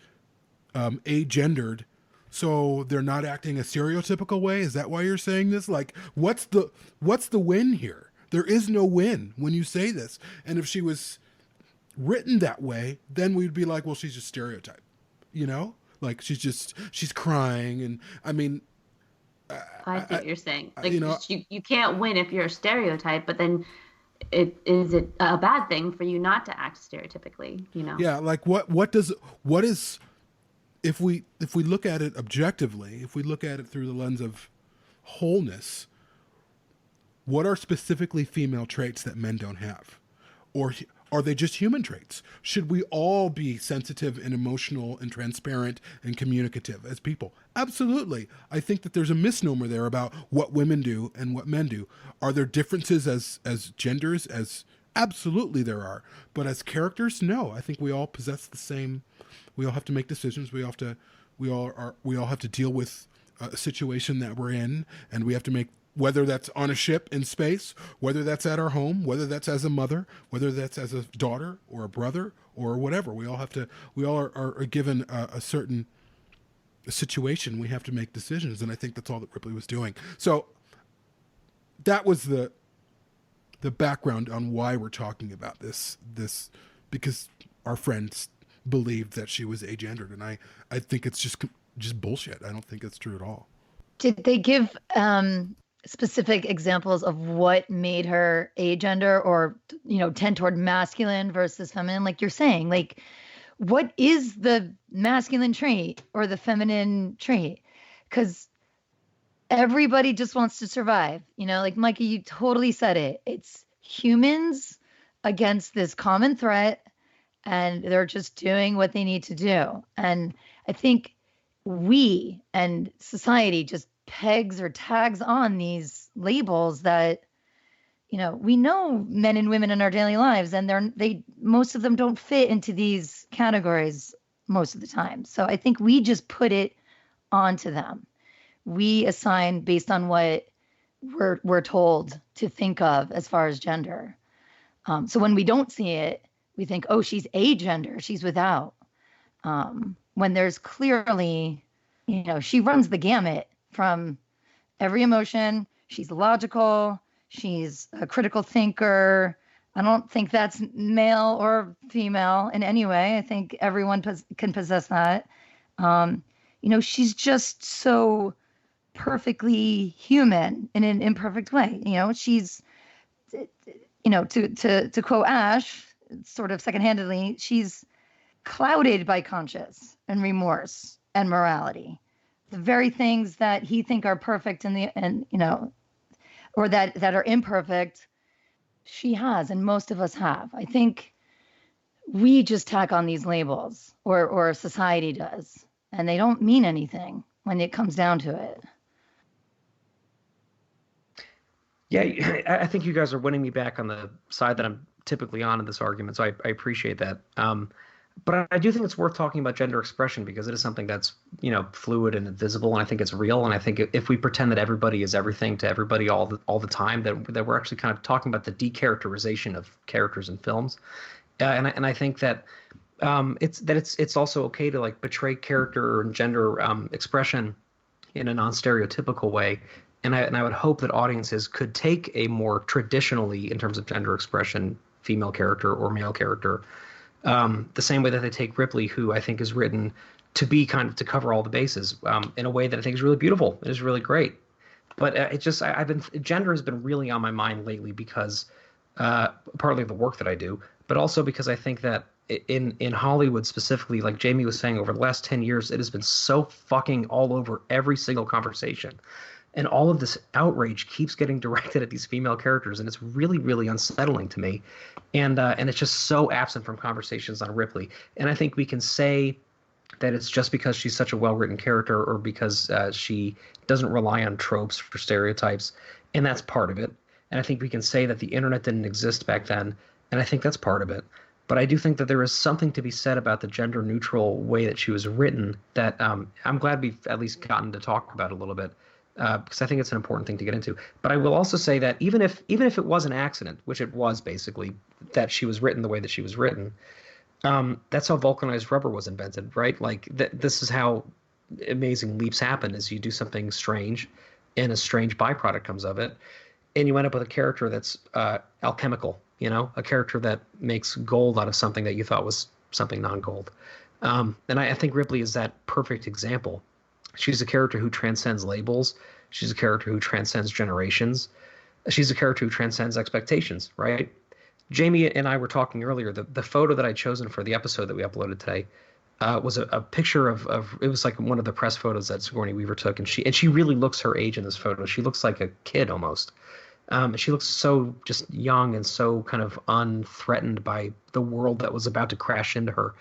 agendered, so they're not acting a stereotypical way, is that why you're saying this? Like, what's the win here? There is no win when you say this. And if she was written that way, then we'd be like, well, she's just stereotype, you know? Like she's crying, and I mean, I see what you're saying. Like, you can't win if you're a stereotype, but then is it a bad thing for you not to act stereotypically? You know? Yeah. Like what is if we look at it objectively, if we look at it through the lens of wholeness, what are specifically female traits that men don't have, or are they just human traits? Should we all be sensitive and emotional and transparent and communicative as people? Absolutely. I think that there's a misnomer there about what women do and what men do. Are there differences as genders? Absolutely there are. But as characters, no. I think we all possess the same. We all have to make decisions. We all have to deal with a situation that we're in, and we have to make, whether that's on a ship in space, whether that's at our home, whether that's as a mother, whether that's as a daughter or a brother or whatever. We all are given a certain situation. We have to make decisions. And I think that's all that Ripley was doing. So that was the background on why we're talking about this, because our friends believed that she was agendered. And I think it's just bullshit. I don't think it's true at all. Did they give specific examples of what made her agender, or tend toward masculine versus feminine, like you're saying? Like, what is the masculine trait or the feminine trait? Because everybody just wants to survive, like Micah, you totally said it. It's humans against this common threat, and they're just doing what they need to do. And I think we and society just pegs or tags on these labels that, we know men and women in our daily lives, and most of them don't fit into these categories most of the time. So I think we just put it onto them. We assign based on what we're told to think of as far as gender. So when we don't see it, we think, oh, she's agender, she's without. When there's clearly, she runs the gamut from every emotion. She's logical. She's a critical thinker. I don't think that's male or female in any way. I think everyone can possess that. She's just so perfectly human in an imperfect way. She's, to quote Ash, sort of secondhandedly, she's clouded by conscience and remorse and morality. The very things that he think are perfect or that are imperfect, she has, and most of us have. I think we just tack on these labels, or society does, and they don't mean anything when it comes down to it. Yeah, I think you guys are winning me back on the side that I'm typically on in this argument, so I appreciate that. But I do think it's worth talking about gender expression because it is something that's, fluid and invisible, and I think it's real. And I think if we pretend that everybody is everything to everybody all the time, that we're actually kind of talking about the decharacterization of characters in films. And I think that it's also okay to like betray character and gender expression in a non-stereotypical way. And I would hope that audiences could take a more traditionally, in terms of gender expression, female character or male character, the same way that they take Ripley, who I think is written to be kind of to cover all the bases, in a way that I think is really beautiful. It is really great. But gender has been really on my mind lately because partly of the work that I do, but also because I think that in Hollywood specifically, like Jaime was saying, over the last 10 years, it has been so fucking all over every single conversation. And all of this outrage keeps getting directed at these female characters, and it's really, really unsettling to me. And it's just so absent from conversations on Ripley. And I think we can say that it's just because she's such a well-written character, or because she doesn't rely on tropes for stereotypes, and that's part of it. And I think we can say that the internet didn't exist back then, and I think that's part of it. But I do think that there is something to be said about the gender-neutral way that she was written that I'm glad we've at least gotten to talk about a little bit. Because I think it's an important thing to get into. But I will also say that even if it was an accident, which it was basically, that she was written the way that she was written, that's how vulcanized rubber was invented, right? Like this is how amazing leaps happen: is you do something strange, and a strange byproduct comes of it, and you end up with a character that's alchemical, a character that makes gold out of something that you thought was something non-gold. And I think Ripley is that perfect example. She's a character who transcends labels. She's a character who transcends generations. She's a character who transcends expectations, right? Jaime and I were talking earlier. The photo that I'd chosen for the episode that we uploaded today was a picture of it was like one of the press photos that Sigourney Weaver took, and she really looks her age in this photo. She looks like a kid almost. She looks so just young and so kind of unthreatened by the world that was about to crash into her.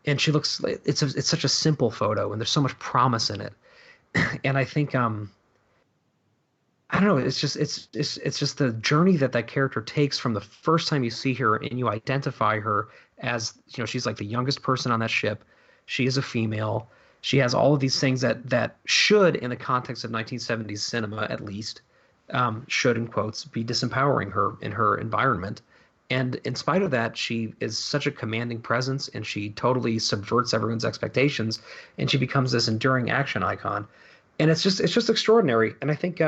And she looks, it's such a simple photo, and there's so much promise in it. And I think, I don't know, it's just the journey that character takes from the first time you see her and you identify her as, she's like the youngest person on that ship. She is a female. She has all of these things that should, in the context of 1970s cinema at least, should, in quotes, be disempowering her in her environment. And in spite of that, she is such a commanding presence, and she totally subverts everyone's expectations, and she becomes this enduring action icon. And it's just extraordinary. And I think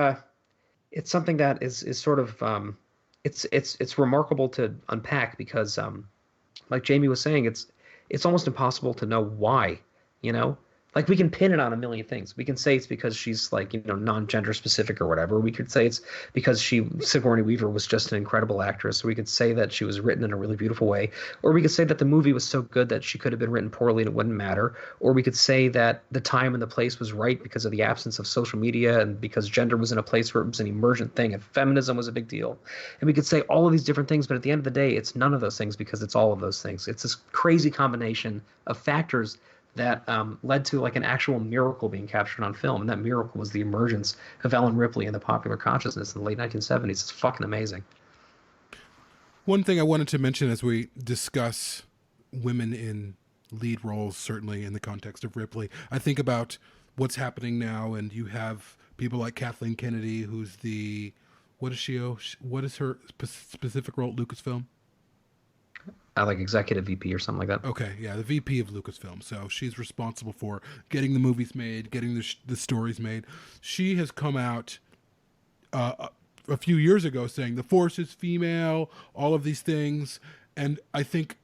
it's something that is sort of it's remarkable to unpack because, like Jaime was saying, it's almost impossible to know why. Like, we can pin it on a million things. We can say it's because she's, like, you know, non-gender specific or whatever. We could say it's because Sigourney Weaver was just an incredible actress. We could say that she was written in a really beautiful way. Or we could say that the movie was so good that she could have been written poorly and it wouldn't matter. Or we could say that the time and the place was right because of the absence of social media and because gender was in a place where it was an emergent thing and feminism was a big deal. And we could say all of these different things, but at the end of the day, it's none of those things because it's all of those things. It's this crazy combination of factors that led to like an actual miracle being captured on film. And that miracle was the emergence of Ellen Ripley in the popular consciousness in the late 1970s. It's fucking amazing. One thing I wanted to mention as we discuss women in lead roles, certainly in the context of Ripley, I think about what's happening now, and you have people like Kathleen Kennedy, who's the, what is her specific role at Lucasfilm? Like executive VP or something like that. Okay, yeah, the VP of Lucasfilm. So she's responsible for getting the movies made, getting the stories made. She has come out a few years ago saying the Force is female, all of these things. And I think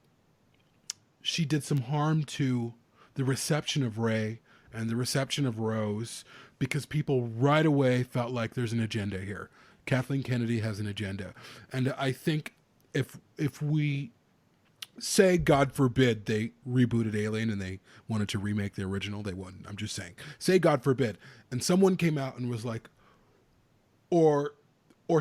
she did some harm to the reception of Rey and the reception of Rose because people right away felt like there's an agenda here. Kathleen Kennedy has an agenda. And I think if we say, God forbid, they rebooted Alien and they wanted to remake the original, they wouldn't. I'm just saying. Say, God forbid. And someone came out and was like, or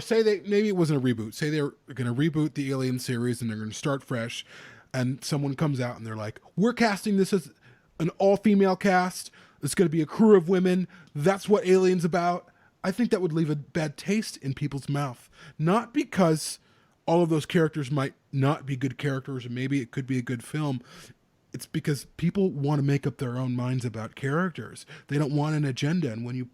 say maybe it wasn't a reboot. Say they're going to reboot the Alien series and they're going to start fresh. And someone comes out and they're like, we're casting this as an all-female cast. It's going to be a crew of women. That's what Alien's about. I think that would leave a bad taste in people's mouth. Not because all of those characters might not be good characters, or maybe it could be a good film. It's because people want to make up their own minds about characters. They don't want an agenda. And when you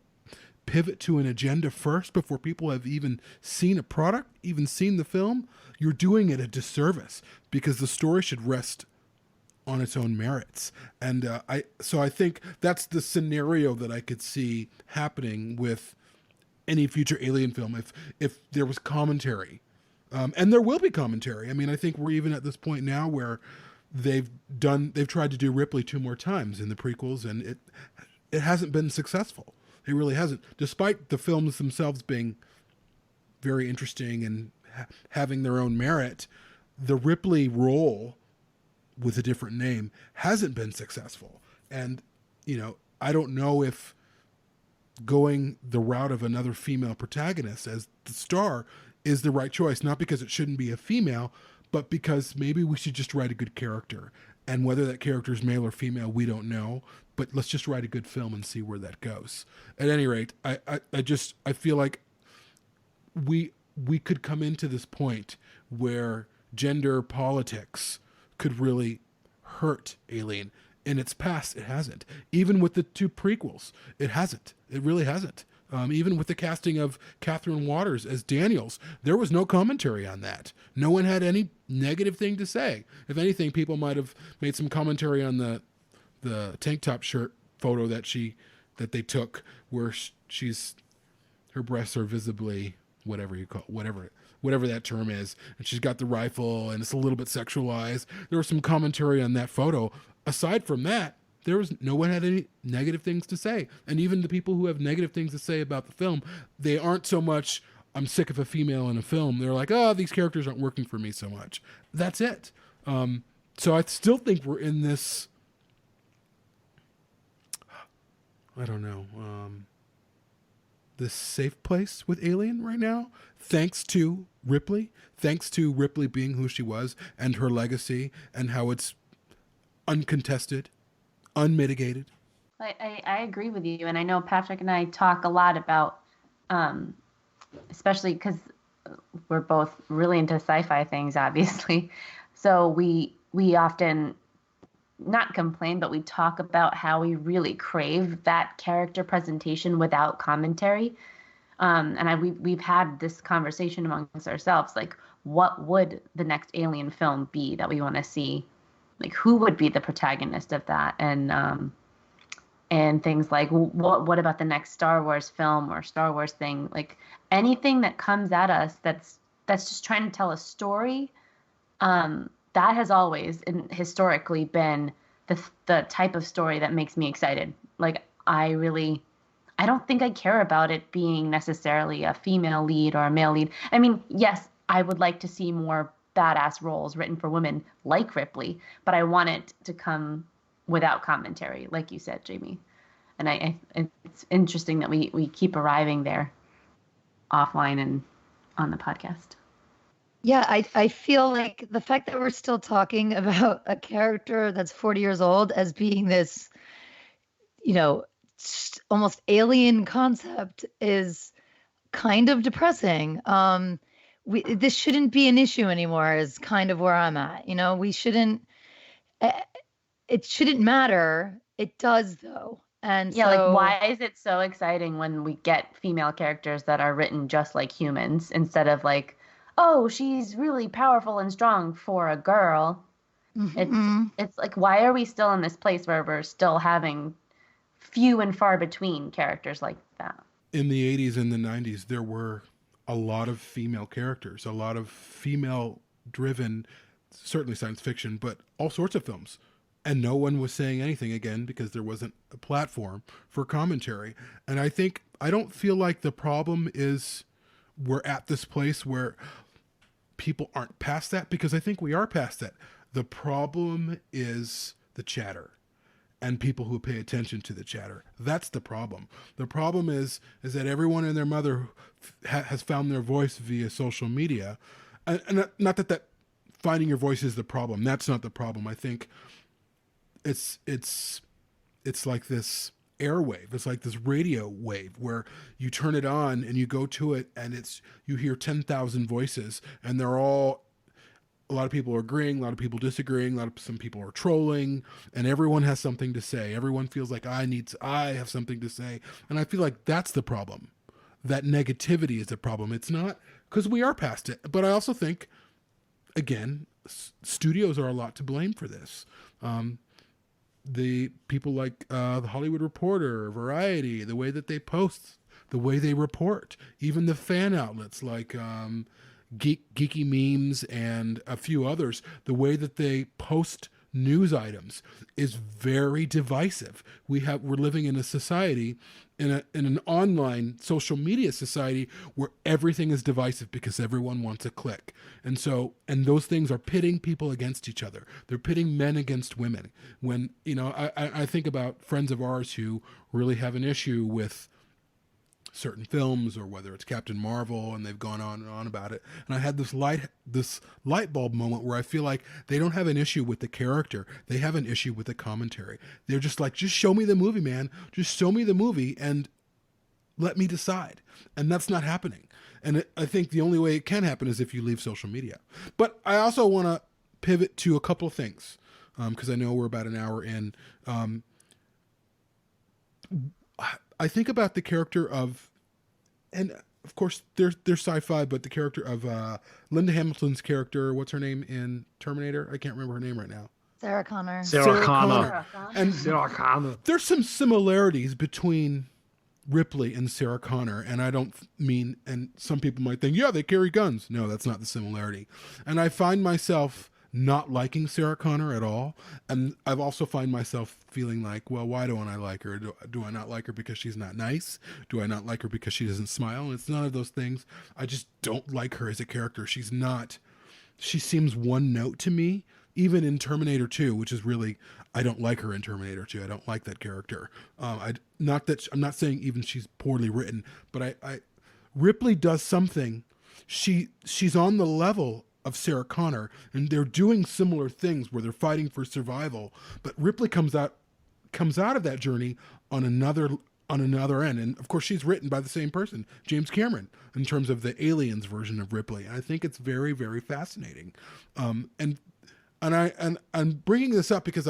pivot to an agenda first before people have even seen a product, even seen the film, you're doing it a disservice because the story should rest on its own merits. And I think that's the scenario that I could see happening with any future Alien film. If there was commentary, and there will be commentary. I mean, I think we're even at this point now where they've tried to do Ripley 2 more times in the prequels, and it hasn't been successful. It really hasn't, despite the films themselves being very interesting and having their own merit. The Ripley role with a different name hasn't been successful. And, you know, I don't know if going the route of another female protagonist as the star is the right choice, not because it shouldn't be a female, but because maybe we should just write a good character. And whether that character is male or female, we don't know, but let's just write a good film and see where that goes. At any rate, I feel like we could come into this point where gender politics could really hurt Alien. In its past, it hasn't. Even with the 2 prequels, it hasn't. It really hasn't. Even with the casting of Catherine Waters as Daniels, there was no commentary on that. No one had any negative thing to say. If anything, people might have made some commentary on the tank top shirt photo that they took, where her breasts are visibly whatever that term is, and she's got the rifle and it's a little bit sexualized. There was some commentary on that photo. Aside from that, no one had any negative things to say. And even the people who have negative things to say about the film, they aren't so much, I'm sick of a female in a film. They're like, oh, these characters aren't working for me so much. That's it. So I still think we're in this, I don't know, this safe place with Alien right now, thanks to Ripley being who she was and her legacy and how it's uncontested, unmitigated. I agree with you, and I know Patrick and I talk a lot about, especially because we're both really into sci-fi things, obviously. So we often not complain, but we talk about how we really crave that character presentation without commentary. And we've had this conversation amongst ourselves, like, what would the next Alien film be that we want to see? Like, who would be the protagonist of that? And things like, what about the next Star Wars film or Star Wars thing? Like, anything that comes at us that's just trying to tell a story, that has always and historically been the type of story that makes me excited. Like, I don't think I care about it being necessarily a female lead or a male lead. I mean, yes, I would like to see more badass roles written for women like Ripley, but I want it to come without commentary, like you said, Jaime. And it's interesting that we keep arriving there offline and on the podcast. Yeah, I feel like the fact that we're still talking about a character that's 40 years old as being this, almost alien concept is kind of depressing. This shouldn't be an issue anymore is kind of where I'm at. We shouldn't, it shouldn't matter. It does though. And yeah, so, like, why is it so exciting when we get female characters that are written just like humans instead of like, oh, she's really powerful and strong for a girl. It's like, why are we still in this place where we're still having few and far between characters like that? In the 80s and the 90s, there were a lot of female characters, a lot of female-driven, certainly science fiction, but all sorts of films. And no one was saying anything, again, because there wasn't a platform for commentary. And I don't feel like the problem is we're at this place where people aren't past that, because I think we are past that. The problem is the chatter and people who pay attention to the chatter. That's the problem. The problem is that everyone and their mother has found their voice via social media. And not that finding your voice is the problem. That's not the problem. I think it's like this airwave. It's like this radio wave where you turn it on and you go to it and you hear 10,000 voices, and they're all, a lot of people are agreeing, a lot of people disagreeing, some people are trolling, and everyone has something to say. Everyone feels like I have something to say. And I feel like that's the problem. That negativity is the problem. It's not, because we are past it. But I also think, again, studios are a lot to blame for this. The people like the Hollywood Reporter, Variety, the way that they post, the way they report, even the fan outlets like Geeky Memes and a few others, the way that they post news items is very divisive. We're living in a society, in an online social media society, where everything is divisive because everyone wants a click. And those things are pitting people against each other. They're pitting men against women. When, I think about friends of ours who really have an issue with certain films, or whether it's Captain Marvel, and they've gone on and on about it. And I had this light bulb moment where I feel like they don't have an issue with the character. They have an issue with the commentary. They're just like, just show me the movie, man. Just show me the movie and let me decide. And that's not happening. And I think the only way it can happen is if you leave social media. But I also want to pivot to a couple of things, because I know we're about an hour in. I think about the character of, and of course they're sci-fi, but the character of Linda Hamilton's character, what's her name in Terminator? I can't remember her name right now. Sarah Connor. Sarah Connor. And Sarah Connor. There's some similarities between Ripley and Sarah Connor, and I don't mean, and some people might think, yeah, they carry guns. No, that's not the similarity. And I find myself not liking Sarah Connor at all. And I've also find myself feeling like, well, why don't I like her? Do I not like her because she's not nice? Do I not like her because she doesn't smile? And it's none of those things. I just don't like her as a character. She seems one note to me, even in Terminator 2, which is really, I don't like her in Terminator 2. I don't like that character. I'm not saying even she's poorly written, but Ripley does something. She's on the level of Sarah Connor, and they're doing similar things where they're fighting for survival, but Ripley comes out of that journey on another end. And of course she's written by the same person, James Cameron, in terms of the Aliens version of Ripley. And I think it's very, very fascinating. And I'm bringing this up because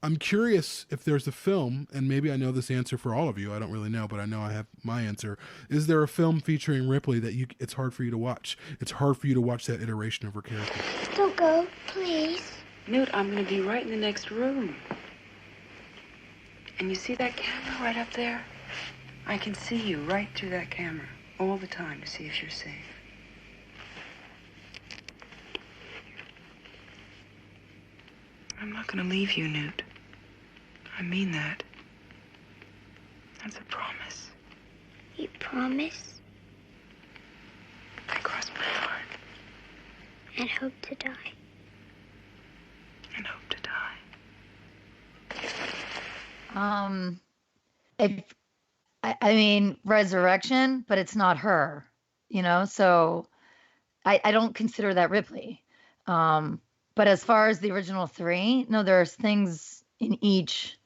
I'm curious if there's a film, and maybe I know this answer for all of you. I don't really know, but I know I have my answer. Is there a film featuring Ripley that it's hard for you to watch? It's hard for you to watch that iteration of her character. Don't go, please. Newt, I'm going to be right in the next room. And you see that camera right up there? I can see you right through that camera all the time to see if you're safe. I'm not gonna leave you, Newt. I mean that. That's a promise. You promise? I cross my heart. And hope to die. And hope to die. If I mean resurrection, but it's not her, so I don't consider that Ripley. But as far as the original three, no, there's things in each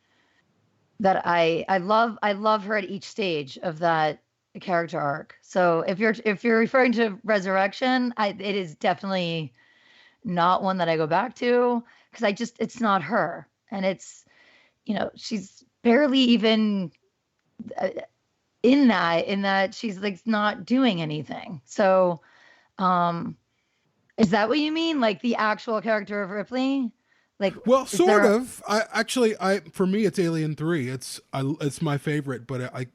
that I love. I love her at each stage of that character arc. So if you're referring to resurrection, it is definitely not one that I go back to, because it's not her, and it's she's barely even in that she's like not doing anything. So is that what you mean, like the actual character of Ripley? Like, well, sort of. For me, it's Alien 3. It's my favorite, but I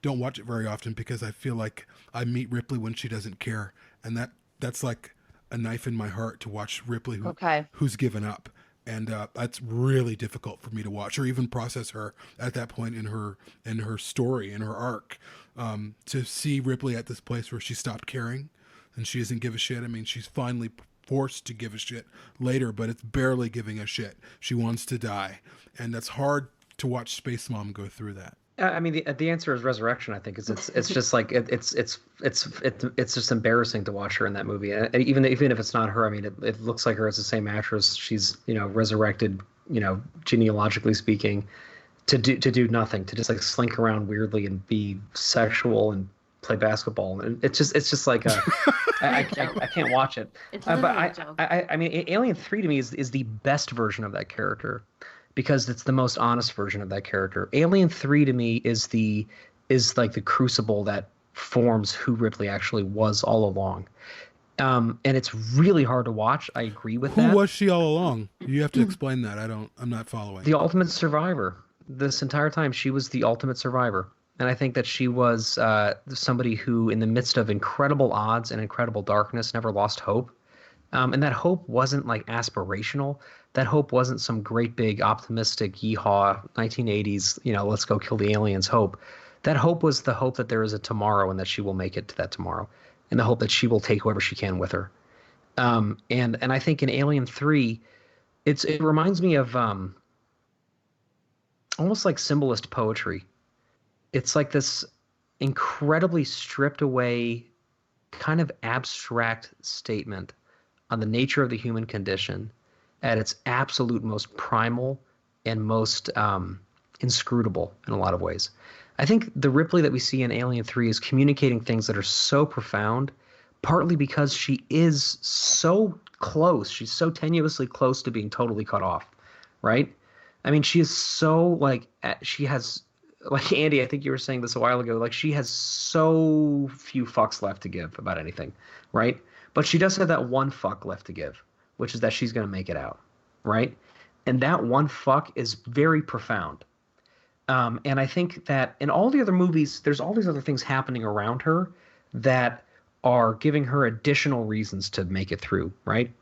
don't watch it very often because I feel like I meet Ripley when she doesn't care, and that's like a knife in my heart to watch Ripley who's given up, and that's really difficult for me to watch or even process her at that point in her story, in her arc. To see Ripley at this place where she stopped caring and she doesn't give a shit. I mean, she's finally forced to give a shit later, but it's barely giving a shit. She wants to die, and that's hard to watch Space Mom go through that. I mean, the answer is resurrection. I think it's just like it's just embarrassing to watch her in that movie. And even if it's not her, I mean, it looks like her as the same actress. She's resurrected, genealogically speaking, to do nothing, to just like slink around weirdly and be sexual and play basketball, and it's just like I can't watch it. But I mean, Alien 3 to me is the best version of that character, because it's the most honest version of that character. Alien 3 to me is like the crucible that forms who Ripley actually was all along. And it's really hard to watch. I agree with that. Who was she all along? You have to explain that. I'm not following. The ultimate survivor. This entire time, she was the ultimate survivor. And I think that she was somebody who, in the midst of incredible odds and incredible darkness, never lost hope. And that hope wasn't like aspirational. That hope wasn't some great big optimistic yeehaw 1980s, let's go kill the aliens hope. That hope was the hope that there is a tomorrow and that she will make it to that tomorrow, and the hope that she will take whoever she can with her. And I think in Alien 3, it reminds me of almost like symbolist poetry. It's like this incredibly stripped away, kind of abstract statement on the nature of the human condition at its absolute most primal and most inscrutable in a lot of ways. I think the Ripley that we see in Alien 3 is communicating things that are so profound, partly because she is so close. She's so tenuously close to being totally cut off, right? I mean, she is so she has, like Andy, I think you were saying this a while ago, like she has so few fucks left to give about anything, right? But she does have that one fuck left to give, which is that she's going to make it out, right? And that one fuck is very profound. And I think that in all the other movies, there's all these other things happening around her that are giving her additional reasons to make it through, right?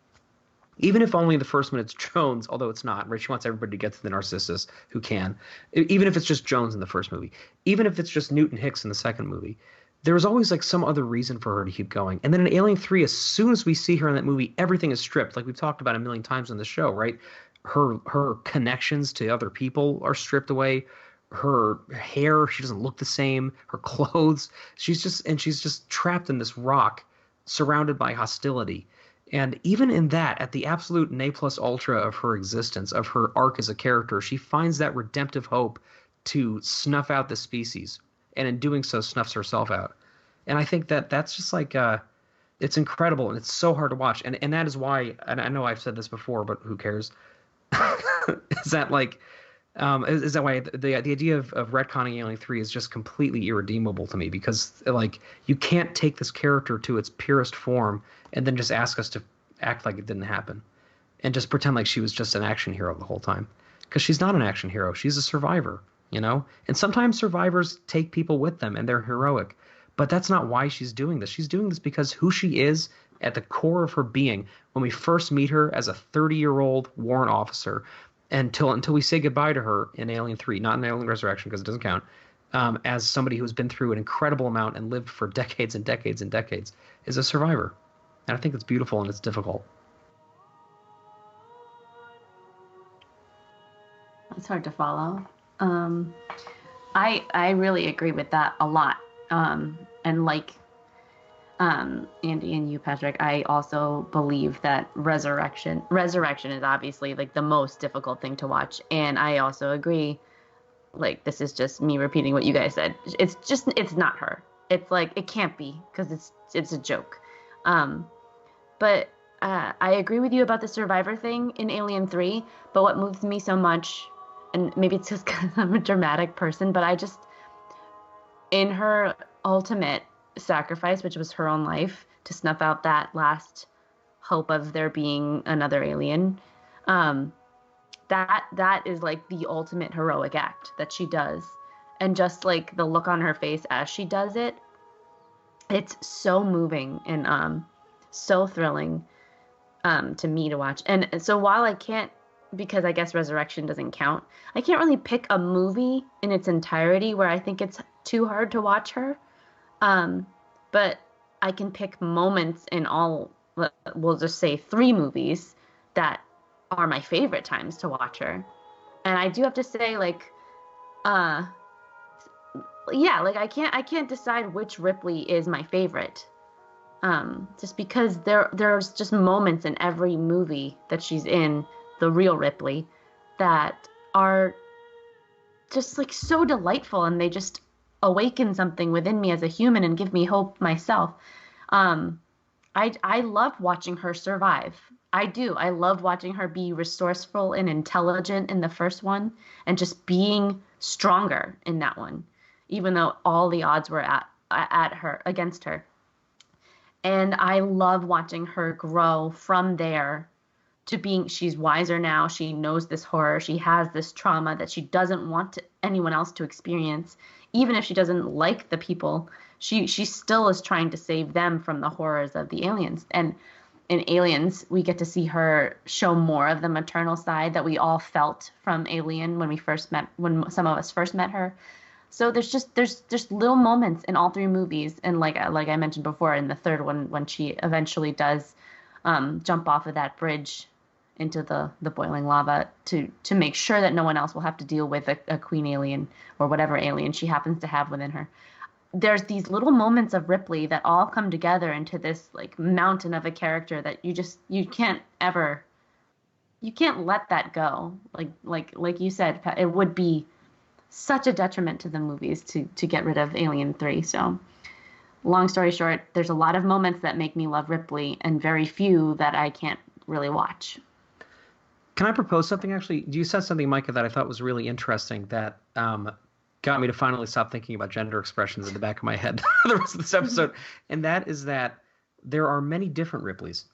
Even if only in the first minute it's Jones, although it's not, right? She wants everybody to get to the Narcissus who can. Even if it's just Jones in the first movie. Even if it's just Newton Hicks in the second movie. There's always like some other reason for her to keep going. And then in Alien 3, as soon as we see her in that movie, everything is stripped. Like we've talked about a million times on the show, right? Her connections to other people are stripped away. Her hair, she doesn't look the same. Her clothes, she's just trapped in this rock, surrounded by hostility. And even in that, at the absolute ne plus ultra of her existence, of her arc as a character, she finds that redemptive hope to snuff out the species. And in doing so, snuffs herself out. And I think that that's just like, it's incredible. And it's so hard to watch. And that is why, and I know I've said this before, but who cares? Is that like, is that why the idea of retconning Alien 3 is just completely irredeemable to me, because like you can't take this character to its purest form and then just ask us to act like it didn't happen and just pretend like she was just an action hero the whole time, because she's not an action hero. She's a survivor, and sometimes survivors take people with them and they're heroic, but that's not why she's doing this. She's doing this because who she is at the core of her being when we first meet her as a 30-year-old warrant officer until we say goodbye to her in Alien 3, not in Alien Resurrection because it doesn't count, as somebody who's been through an incredible amount and lived for decades and decades and decades, is a survivor. And I think it's beautiful and it's difficult. It's hard to follow. I really agree with that a lot. And like Andy and you, Patrick, I also believe that Resurrection is obviously like the most difficult thing to watch. And I also agree, like, this is just me repeating what you guys said. It's not her. It's like, it can't be because it's a joke. But I agree with you about the survivor thing in Alien 3, but what moves me so much, and maybe it's just because I'm a dramatic person, but I just, in her ultimate sacrifice, which was her own life, to snuff out that last hope of there being another alien, that is like the ultimate heroic act that she does. And just like the look on her face as she does it, it's so moving and so thrilling to me to watch. And so while I can't, because I guess Resurrection doesn't count, I can't really pick a movie in its entirety where I think it's too hard to watch her. But I can pick moments in all, we'll just say 3 movies that are my favorite times to watch her. And I do have to say, like, yeah, like I can't decide which Ripley is my favorite. Just because there's just moments in every movie that she's in, the real Ripley, that are just like so delightful, and they just awaken something within me as a human and give me hope myself. I love watching her survive. I do. I love watching her be resourceful and intelligent in the first one, and just being stronger in that one, even though all the odds were against her. And I love watching her grow from there to being, she's wiser now. She knows this horror. She has this trauma that she doesn't want anyone else to experience. Even if she doesn't like the people, she still is trying to save them from the horrors of the aliens. And in Aliens, we get to see her show more of the maternal side that we all felt from Alien when some of us first met her. So there's just little moments in all 3 movies, and like I mentioned before, in the third one when she eventually does jump off of that bridge into the boiling lava to make sure that no one else will have to deal with a queen alien or whatever alien she happens to have within her. There's these little moments of Ripley that all come together into this like mountain of a character that you can't let that go. Like you said, it would be such a detriment to the movies to get rid of Alien 3. So long story short, there's a lot of moments that make me love Ripley and very few that I can't really watch. Can I propose something, actually? You said something, Micah, that I thought was really interesting that got me to finally stop thinking about gender expressions in the back of my head the rest of this episode. And that is that there are many different Ripleys.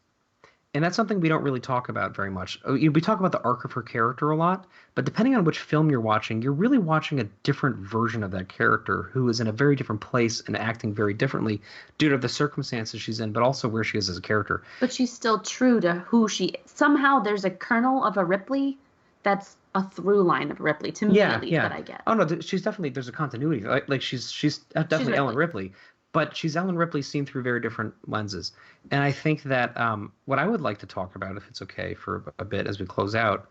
And that's something we don't really talk about very much. We talk about the arc of her character a lot, but depending on which film you're watching, you're really watching a different version of that character who is in a very different place and acting very differently due to the circumstances she's in, but also where she is as a character. But she's still true to who she is. Somehow there's a kernel of a Ripley that's a through line of Ripley, to me at least, that I get. Oh, no, she's definitely, there's a continuity. Like she's definitely Ellen Ripley. But she's Ellen Ripley seen through very different lenses. And I think that what I would like to talk about, if it's okay for a bit as we close out,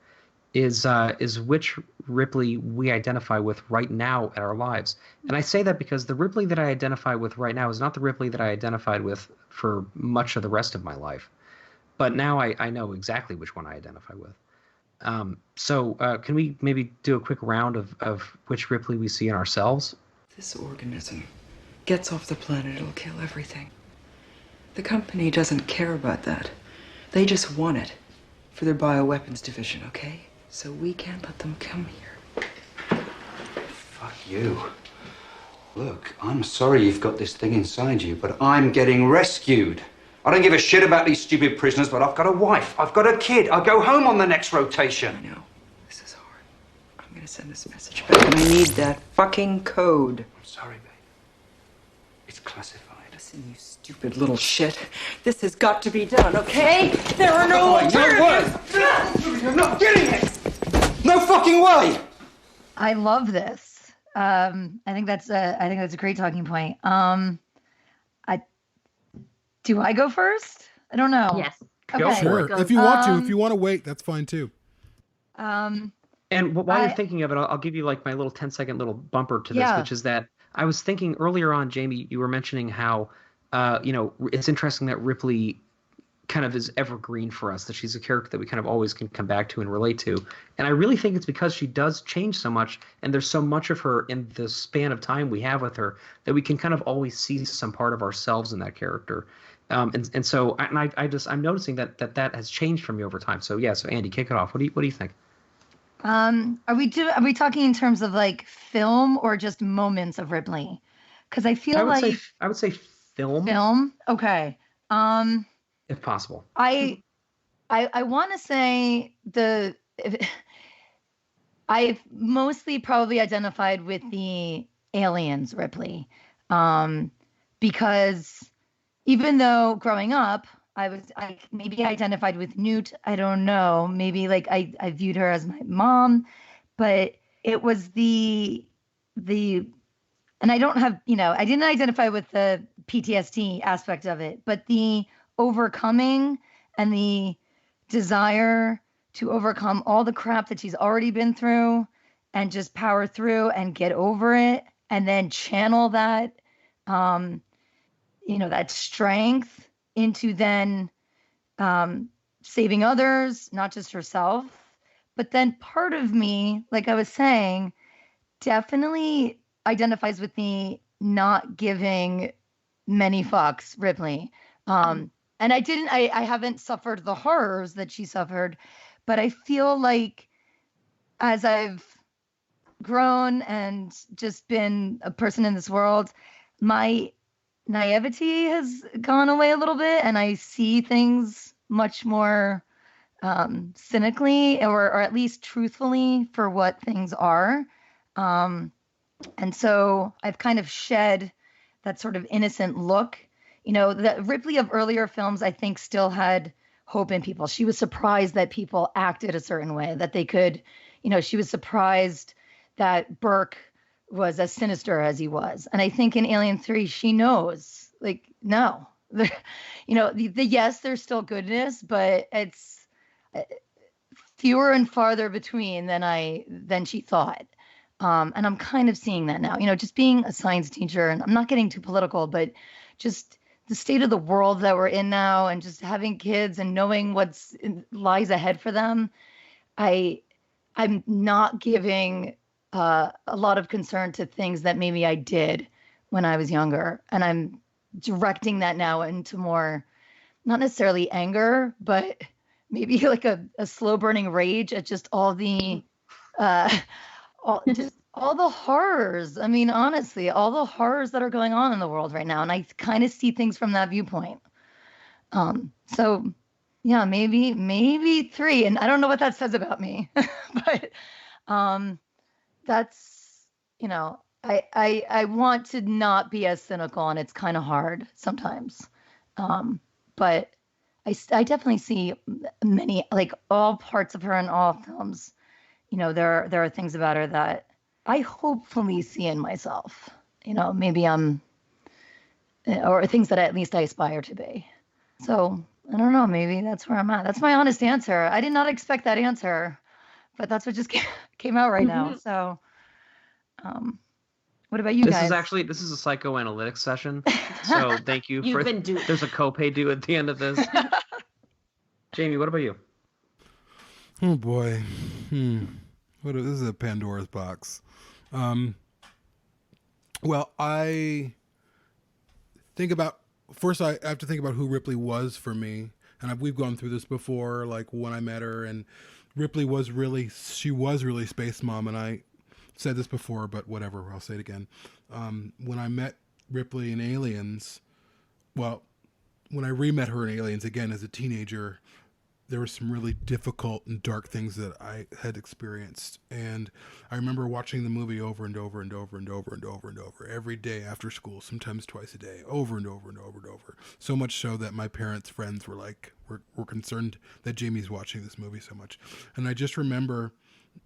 is which Ripley we identify with right now in our lives. And I say that because the Ripley that I identify with right now is not the Ripley that I identified with for much of the rest of my life. But now I know exactly which one I identify with. So can we maybe do a quick round of which Ripley we see in ourselves? This organism gets off the planet, it'll kill everything. The company doesn't care about that. They just want it for their bioweapons division, okay? So we can't let them come here. Fuck you. Look, I'm sorry you've got this thing inside you, but I'm getting rescued. I don't give a shit about these stupid prisoners, but I've got a wife, I've got a kid, I'll go home on the next rotation. I know. This is hard. I'm gonna send this message back, and I need that fucking code. I'm sorry, babe. It's classified. Listen, you stupid little shit. This has got to be done, okay? There are no alternatives! You're not getting it! No fucking way! I love this. I think that's a great talking point. Do I go first? I don't know. Yes. Go for it. If you want to. If you want to wait, that's fine too. And while you're thinking of it, I'll give you like my little 10-second little bumper to this, which is that I was thinking earlier on, Jaime, you were mentioning how, it's interesting that Ripley kind of is evergreen for us, that she's a character that we kind of always can come back to and relate to. And I really think it's because she does change so much, and there's so much of her in the span of time we have with her that we can kind of always see some part of ourselves in that character. So I'm noticing that has changed for me over time. So yeah, so Andy, kick it off. What do you think? Are we talking in terms of like film or just moments of Ripley? Because I feel I would say film. Film. Okay. If possible. I want to say I've mostly probably identified with the Aliens Ripley, because even though growing up I maybe identified with Newt, I don't know, maybe like I viewed her as my mom, but it was the and I don't have, I didn't identify with the PTSD aspect of it, but the overcoming and the desire to overcome all the crap that she's already been through and just power through and get over it and then channel that, that strength into then saving others, not just herself. But then part of me, like I was saying, definitely identifies with the not giving many fucks Ripley. And I haven't suffered the horrors that she suffered, but I feel like as I've grown and just been a person in this world, my naivety has gone away a little bit, and I see things much more cynically or at least truthfully for what things are. And so I've kind of shed that sort of innocent look. The Ripley of earlier films, I think, still had hope in people. She was surprised that people acted a certain way, that they could, she was surprised that Burke was as sinister as he was. And I think in Alien 3, she knows, like, no, yes, there's still goodness, but it's fewer and farther between than she thought. And I'm kind of seeing that now, just being a science teacher, and I'm not getting too political, but just the state of the world that we're in now, and just having kids and knowing lies ahead for them. I'm not giving a lot of concern to things that maybe I did when I was younger. And I'm directing that now into more, not necessarily anger, but maybe like a slow burning rage at just all the, all the horrors. I mean, honestly, all the horrors that are going on in the world right now. And I kind of see things from that viewpoint. So yeah, maybe 3. And I don't know what that says about me, but, that's, I want to not be as cynical, and it's kind of hard sometimes. But I definitely see many, like all parts of her in all films. There are things about her that I hopefully see in myself. Maybe or things that at least I aspire to be. So I don't know, maybe that's where I'm at. That's my honest answer. I did not expect that answer, but that's what just came out right now. So, what about you guys? This is a psychoanalytic session. So thank you. There's a copay due at the end of this. Jaime, what about you? Oh boy. This is a Pandora's box. Well, I think about, first I have to think about who Ripley was for me. And we've gone through this before, like when I met her, and Ripley was really Space Mom. And I said this before, but whatever, I'll say it again. When I met Ripley in Aliens, when I re-met her in Aliens again as a teenager, there were some really difficult and dark things that I had experienced. And I remember watching the movie over and over and over and over and over and over every day after school, sometimes twice a day, over and over and over and over. So much so that my parents' friends were like, were concerned that Jamie's watching this movie so much. And I just remember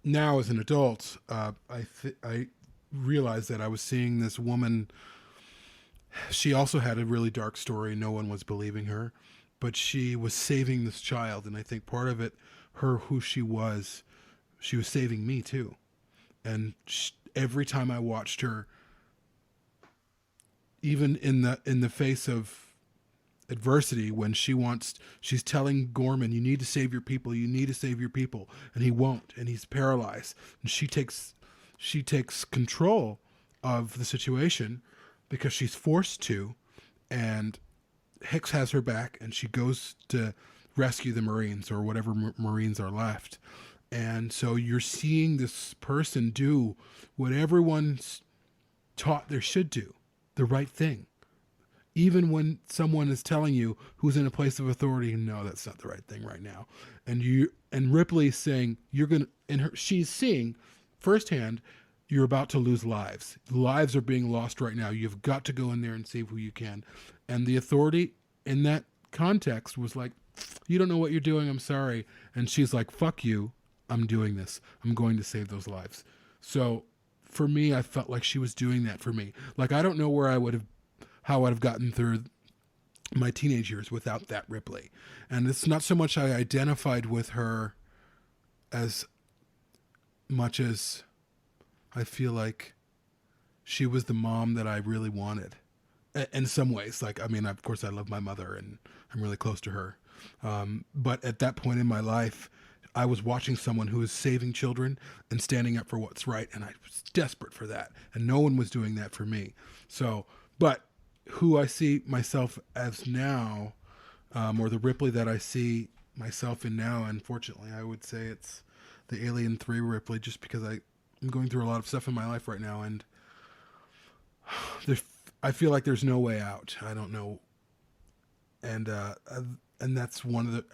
now as an adult, I realized that I was seeing this woman. She also had a really dark story. No one was believing her, but she was saving this child. And I think part of it, who she was saving me too. And every time I watched her, even in the face of adversity, when she's telling Gorman, you need to save your people, you need to save your people. And he won't, and he's paralyzed. And she takes control of the situation because she's forced to, and Hicks has her back, and she goes to rescue the Marines or whatever Marines are left. And so you're seeing this person do what everyone's taught they should do, the right thing. Even when someone is telling you, who's in a place of authority, no, that's not the right thing right now. And Ripley is saying, she's seeing firsthand, you're about to lose lives. Lives are being lost right now. You've got to go in there and save who you can. And the authority in that context was like, you don't know what you're doing, I'm sorry. And she's like, fuck you, I'm doing this. I'm going to save those lives. So for me, I felt like she was doing that for me. Like, I don't know how I'd have gotten through my teenage years without that Ripley. And it's not so much I identified with her as much as I feel like she was the mom that I really wanted. In some ways, like, I mean, of course I love my mother and I'm really close to her. But at that point in my life, I was watching someone who was saving children and standing up for what's right. And I was desperate for that. And no one was doing that for me. So, but who I see myself as now, or the Ripley that I see myself in now, unfortunately, I would say it's the Alien 3 Ripley, just because I'm going through a lot of stuff in my life right now, and I feel like there's no way out. I don't know. And that's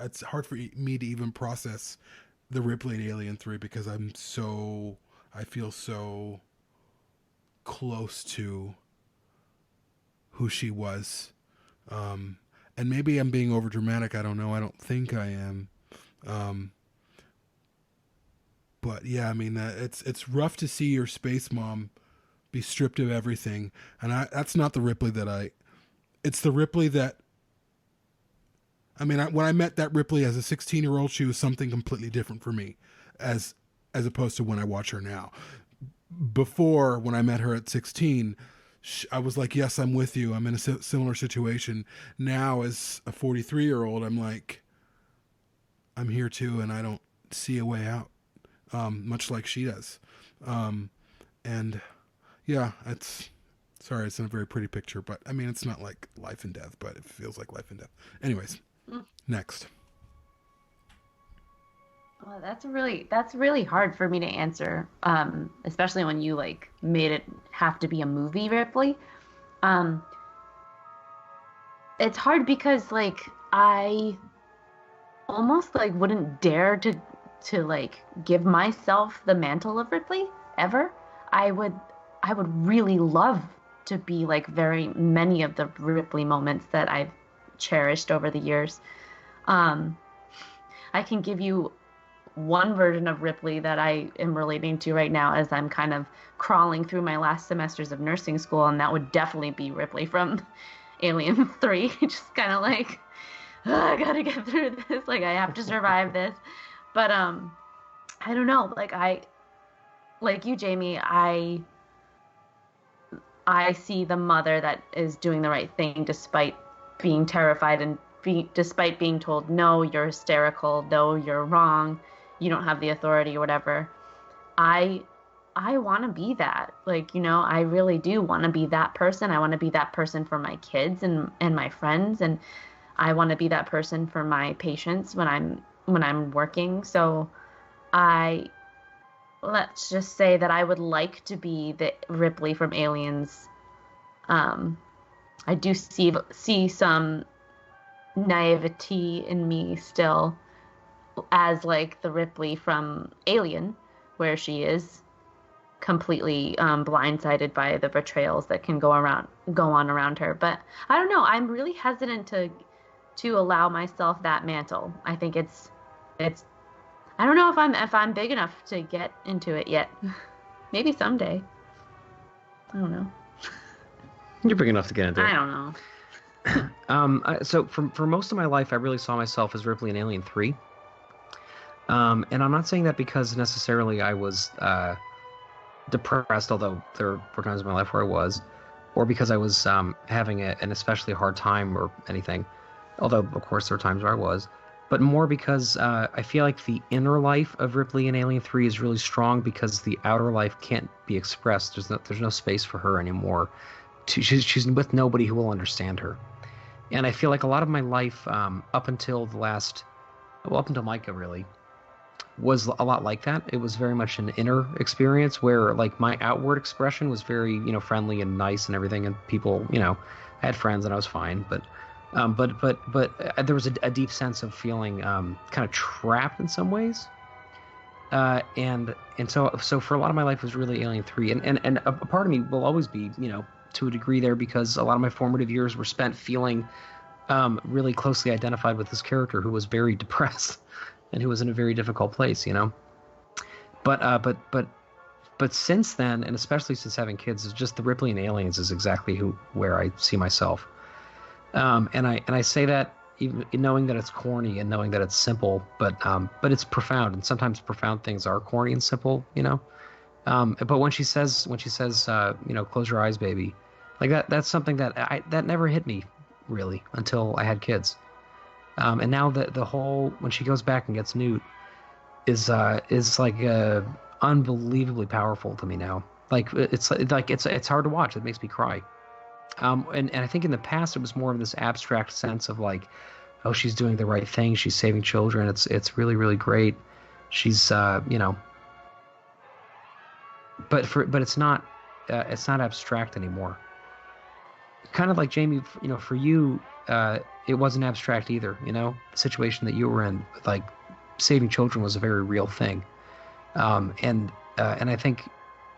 it's hard for me to even process the Ripley in Alien 3 because I feel so close to who she was. And maybe I'm being over dramatic. I don't know. I don't think I am. But yeah, I mean, it's rough to see your space mom be stripped of everything. And that's not the Ripley it's the Ripley that, I mean, when I met that Ripley as a 16-year-old, she was something completely different for me as opposed to when I watch her now. Before, when I met her at 16, I was like, yes, I'm with you. I'm in a similar situation. Now, as a 43-year-old, I'm like, I'm here too, and I don't see a way out, much like she does. And yeah, it's not a very pretty picture, but I mean, it's not like life and death, but it feels like life and death. Anyways, next. Well, that's really hard for me to answer, especially when you like made it have to be a movie, Ripley. It's hard because like I almost like wouldn't dare to like give myself the mantle of Ripley ever. I would really love to be like very many of the Ripley moments that I've cherished over the years. I can give you one version of Ripley that I am relating to right now as I'm kind of crawling through my last semesters of nursing school, and that would definitely be Ripley from Alien 3. Just kind of like, I gotta get through this, like I have to survive this. But I don't know, like you, Jamie, I see the mother that is doing the right thing despite being terrified and despite being told, no, you're hysterical, no, you're wrong, you don't have the authority or whatever. I want to be that. Like, you know, I really do want to be that person. I want to be that person for my kids and my friends, and I want to be that person for my patients when I'm working. So let's just say that I would like to be the Ripley from Aliens. I do see some naivety in me still, as like the Ripley from Alien, where she is completely blindsided by the betrayals that can go on around her. But I don't know. I'm really hesitant to allow myself that mantle. I think it's. I don't know if I'm big enough to get into it yet. Maybe someday. I don't know. You're big enough to get into it. I don't know. So for most of my life, I really saw myself as Ripley in Alien 3. And I'm not saying that because necessarily I was depressed, although there were times in my life where I was, or because I was having an especially hard time or anything, although of course there were times where I was, but more because I feel like the inner life of Ripley in Alien 3 is really strong because the outer life can't be expressed. There's no space for her anymore. She's with nobody who will understand her. And I feel like a lot of my life up until Micah really, was a lot like that. It was very much an inner experience where like my outward expression was very, friendly and nice and everything, and people, I had friends and I was fine, but there was a deep sense of feeling kind of trapped in some ways. And so for a lot of my life it was really Alien 3, and a part of me will always be, to a degree there, because a lot of my formative years were spent feeling really closely identified with this character who was very depressed and who was in a very difficult place, But since then, and especially since having kids, it's just the Ripley and Aliens is exactly where I see myself. And I say that even knowing that it's corny and knowing that it's simple, but it's profound, and sometimes profound things are corny and simple, But when she says, close your eyes, baby, like that's something that never hit me really until I had kids. And now the whole, when she goes back and gets Newt is like unbelievably powerful to me now. Like it's hard to watch. It makes me cry. And I think in the past it was more of this abstract sense of like, oh, she's doing the right thing. She's saving children. It's really, really great. She's, but it's not abstract anymore. Kind of like Jaime, for you, it wasn't abstract either. The situation that you were in, like saving children was a very real thing. And I think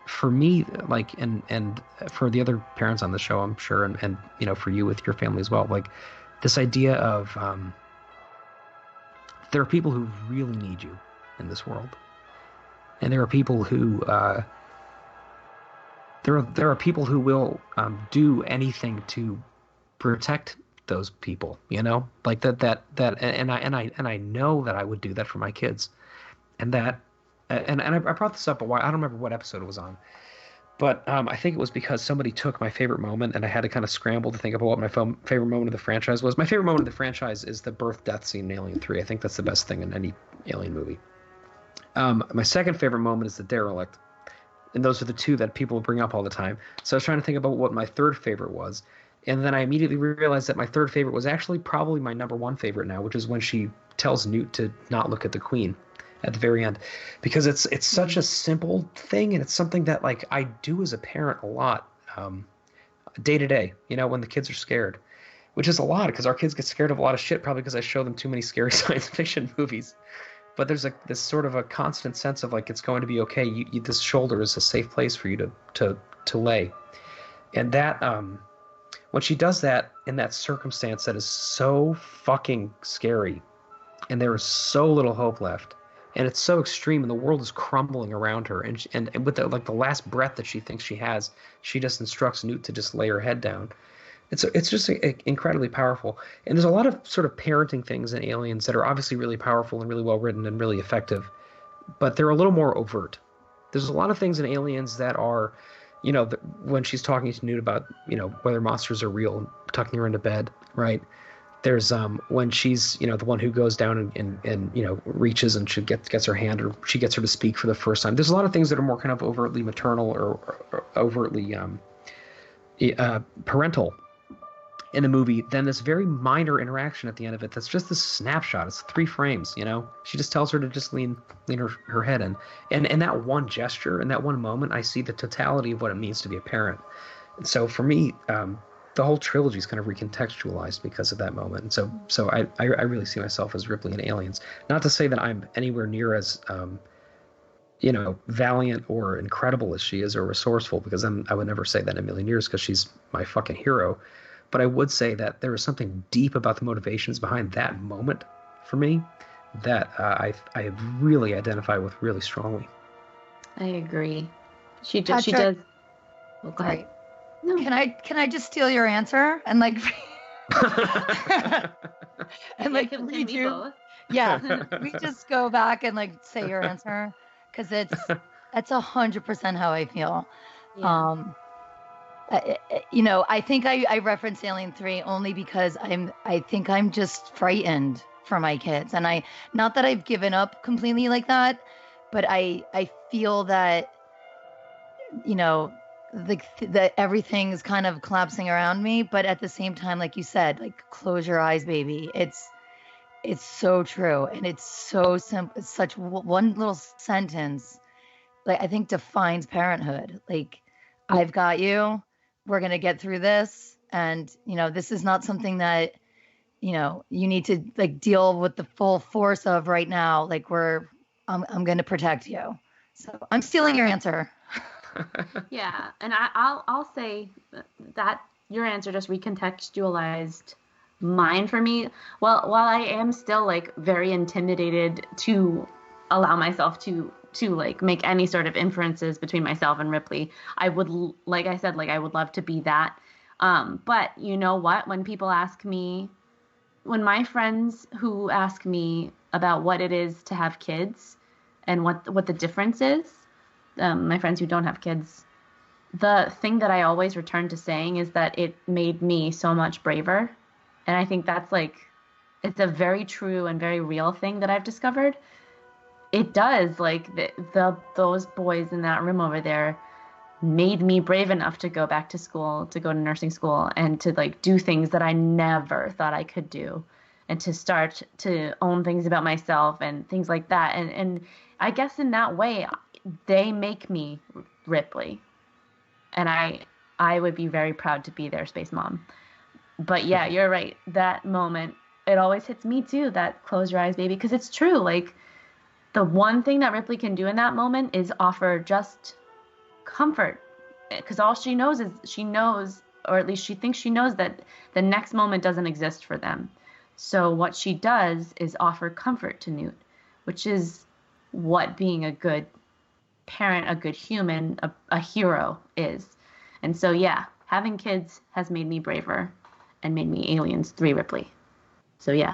for me, like, and for the other parents on the show, I'm sure, and for you with your family as well, like this idea of there are people who really need you in this world, and there are people who there are people who will do anything to protect those people, like that and I know that I would do that for my kids, and that. And I brought this up a while. I don't remember what episode it was on, but I think it was because somebody took my favorite moment, and I had to kind of scramble to think about what my favorite moment of the franchise was. My favorite moment of the franchise is the birth-death scene in Alien 3. I think that's the best thing in any Alien movie. My second favorite moment is the derelict, and those are the two that people bring up all the time. So I was trying to think about what my third favorite was, and then I immediately realized that my third favorite was actually probably my number one favorite now, which is when she tells Newt to not look at the Queen at the very end, because it's such a simple thing, and it's something that like I do as a parent a lot, day to day, when the kids are scared, which is a lot because our kids get scared of a lot of shit, probably because I show them too many scary science fiction movies. But there's this sort of a constant sense of like, it's going to be okay. This shoulder is a safe place for you to lay. And that, when she does that in that circumstance that is so fucking scary, and there is so little hope left, and it's so extreme, and the world is crumbling around her, and with the last breath that she thinks she has, she just instructs Newt to just lay her head down. It's just incredibly powerful. And there's a lot of sort of parenting things in Aliens that are obviously really powerful and really well written and really effective, but they're a little more overt. There's a lot of things in Aliens that are, when she's talking to Newt about, whether monsters are real, and tucking her into bed, right? There's when she's, the one who goes down and reaches and she gets her hand, or she gets her to speak for the first time. There's a lot of things that are more kind of overtly maternal or overtly parental in the movie. Then this very minor interaction at the end of it, that's just this snapshot. It's 3 frames, She just tells her to just lean her head in. And that one gesture, in that one moment, I see the totality of what it means to be a parent. And so for me, the whole trilogy is kind of recontextualized because of that moment. And so I really see myself as Ripley in Aliens. Not to say that I'm anywhere near as valiant or incredible as she is, or resourceful, because I would never say that in a million years, because she's my fucking hero. But I would say that there is something deep about the motivations behind that moment for me that I really identify with really strongly. I agree. She does. Well, go ahead. No. Can I just steal your answer and like read you? Both. Yeah, we just go back and like say your answer, because that's 100% how I feel. Yeah. I think I referenced Alien 3 only because I think I'm just frightened for my kids, and not that I've given up completely like that, but I feel that that everything's kind of collapsing around me, but at the same time, like you said, like, close your eyes, baby. It's so true, and it's so simple. It's such one little sentence, like, I think defines parenthood. Like, I've got you. We're gonna get through this, and this is not something that you need to like deal with the full force of right now. Like, I'm gonna protect you. So I'm stealing your answer. Yeah, and I'll say that your answer just recontextualized mine for me. Well, while I am still like very intimidated to allow myself to like make any sort of inferences between myself and Ripley, I would, like I said, like, I would love to be that. But you know what? When my friends who ask me about what it is to have kids and what the difference is, my friends who don't have kids, the thing that I always return to saying is that it made me so much braver. And I think that's like, it's a very true and very real thing that I've discovered. It does, like, those boys in that room over there made me brave enough to go back to school, to go to nursing school, and to like do things that I never thought I could do, and to start to own things about myself and things like that. And I guess in that way, they make me Ripley, and I would be very proud to be their space mom. But yeah, you're right. That moment, it always hits me too, that close your eyes, baby, because it's true. Like, the one thing that Ripley can do in that moment is offer just comfort, because all she knows is or at least she thinks she knows, that the next moment doesn't exist for them. So what she does is offer comfort to Newt, which is what being a good parent, a good human, a hero is. And so, yeah, having kids has made me braver and made me Aliens 3 Ripley. So, yeah.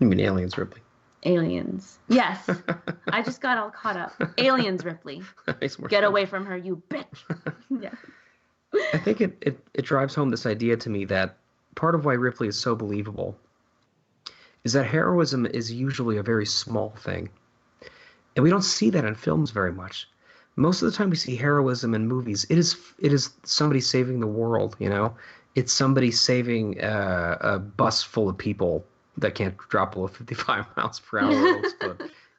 You mean Aliens Ripley? Aliens. Yes. I just got all caught up. Aliens Ripley. Get away from her, you bitch. Yeah. I think it drives home this idea to me that part of why Ripley is so believable is that heroism is usually a very small thing. And we don't see that in films very much. Most of the time we see heroism in movies, it is somebody saving the world, It's somebody saving a bus full of people that can't drop below 55 miles per hour.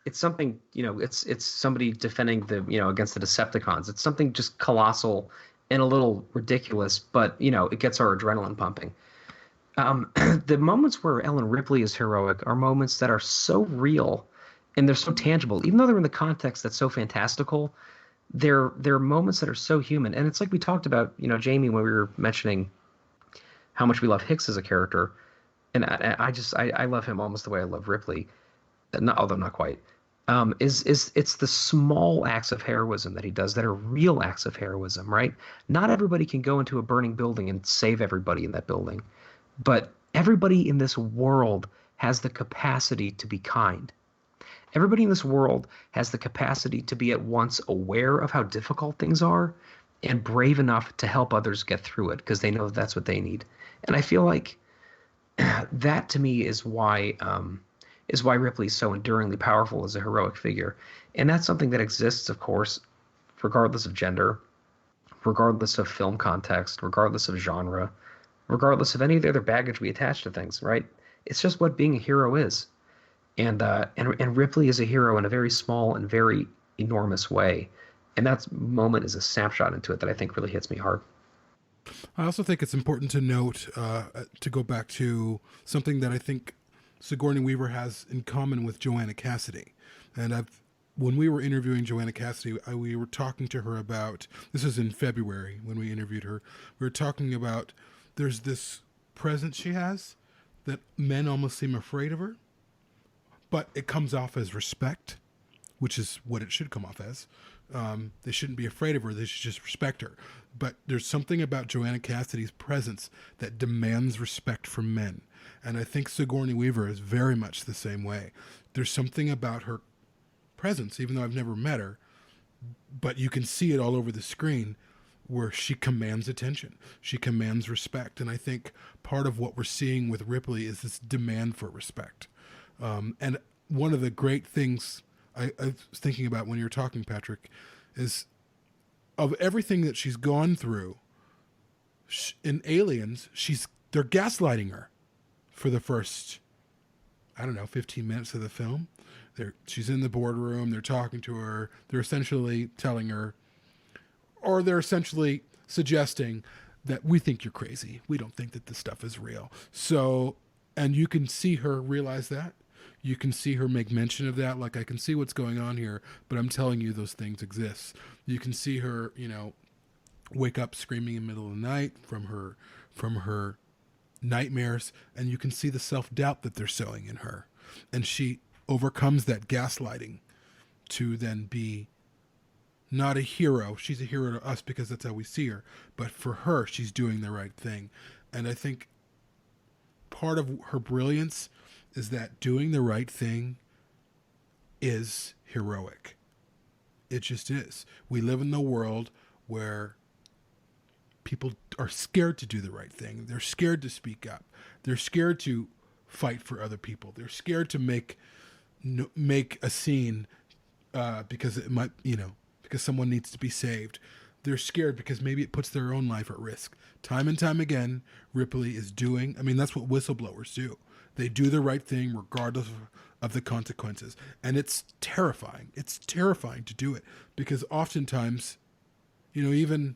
It's something, it's somebody defending against the Decepticons. It's something just colossal and a little ridiculous, but it gets our adrenaline pumping. The moments where Ellen Ripley is heroic are moments that are so real and they're so tangible, even though they're in the context that's so fantastical. They're moments that are so human. And it's like we talked about, Jaime, when we were mentioning how much we love Hicks as a character. And I love him almost the way I love Ripley, although not quite. It's the small acts of heroism that he does that are real acts of heroism, right? Not everybody can go into a burning building and save everybody in that building, but everybody in this world has the capacity to be kind. Everybody in this world has the capacity to be at once aware of how difficult things are and brave enough to help others get through it because they know that's what they need. And I feel like that to me is why Ripley is so enduringly powerful as a heroic figure. And that's something that exists, of course, regardless of gender, regardless of film context, regardless of genre, regardless of any of the other baggage we attach to things, right? It's just what being a hero is. And Ripley is a hero in a very small and very enormous way. And that moment is a snapshot into it that I think really hits me hard. I also think it's important to note, to go back to something that I think Sigourney Weaver has in common with Joanna Cassidy. And when we were interviewing Joanna Cassidy, we were talking to her about, this was in February when we interviewed her, we were talking about there's this presence she has that men almost seem afraid of her, but it comes off as respect, which is what it should come off as. They shouldn't be afraid of her. They should just respect her. But there's something about Joanna Cassidy's presence that demands respect from men. And I think Sigourney Weaver is very much the same way. There's something about her presence, even though I've never met her, but you can see it all over the screen where she commands attention. She commands respect. And I think part of what we're seeing with Ripley is this demand for respect. And one of the great things I was thinking about when you were talking, Patrick, is of everything that she's gone through in Aliens, they're gaslighting her for the first, 15 minutes of the film. She's in the boardroom, they're talking to her, they're essentially telling her, or they're essentially suggesting that we think you're crazy. We don't think that this stuff is real. So, and you can see her realize that. You can see her make mention of that. Like, I can see what's going on here, but I'm telling you those things exist. You can see her, wake up screaming in the middle of the night from her nightmares, and you can see the self-doubt that they're sowing in her. And she overcomes that gaslighting to then be not a hero. She's a hero to us because that's how we see her. But for her, she's doing the right thing. And I think part of her brilliance is that doing the right thing is heroic. It just is. We live in the world where people are scared to do the right thing. They're scared to speak up. They're scared to fight for other people. They're scared to make a scene because it might, because someone needs to be saved. They're scared because maybe it puts their own life at risk. Time and time again, Ripley is doing, that's what whistleblowers do. They do the right thing regardless of the consequences. And it's terrifying. It's terrifying to do it because oftentimes, even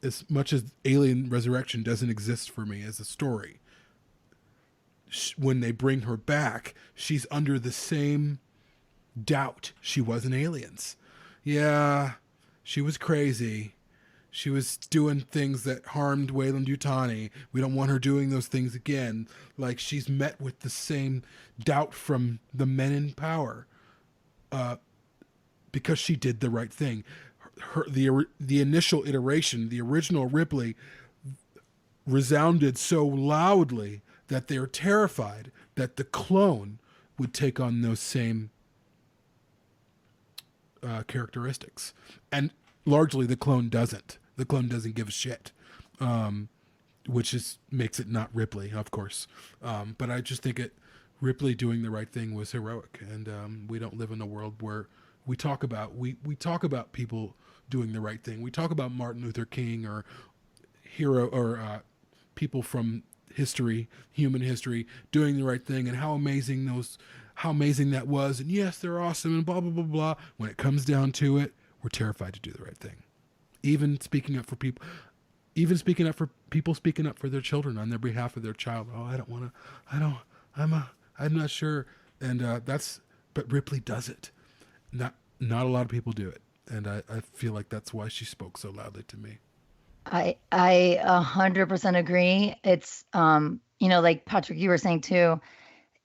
as much as Alien Resurrection doesn't exist for me as a story, when they bring her back, she's under the same doubt she was in Aliens. Yeah, she was crazy. She was doing things that harmed Wayland Yutani. We don't want her doing those things again. Like, she's met with the same doubt from the men in power because she did the right thing. The initial iteration, the original Ripley, resounded so loudly that they're terrified that the clone would take on those same characteristics. And largely the clone doesn't. The clone doesn't give a shit, which makes it not Ripley, of course. But I just think Ripley doing the right thing was heroic, and we don't live in a world where we talk about people doing the right thing. We talk about Martin Luther King or people from history, human history, doing the right thing, and how amazing that was. And yes, they're awesome, and blah blah blah blah. When it comes down to it, we're terrified to do the right thing. Even speaking up for people speaking up for their children on their behalf of their child. Oh, I'm not sure. And but Ripley does it. Not a lot of people do it. And I feel like that's why she spoke so loudly to me. I 100% agree. It's, like Patrick, you were saying too,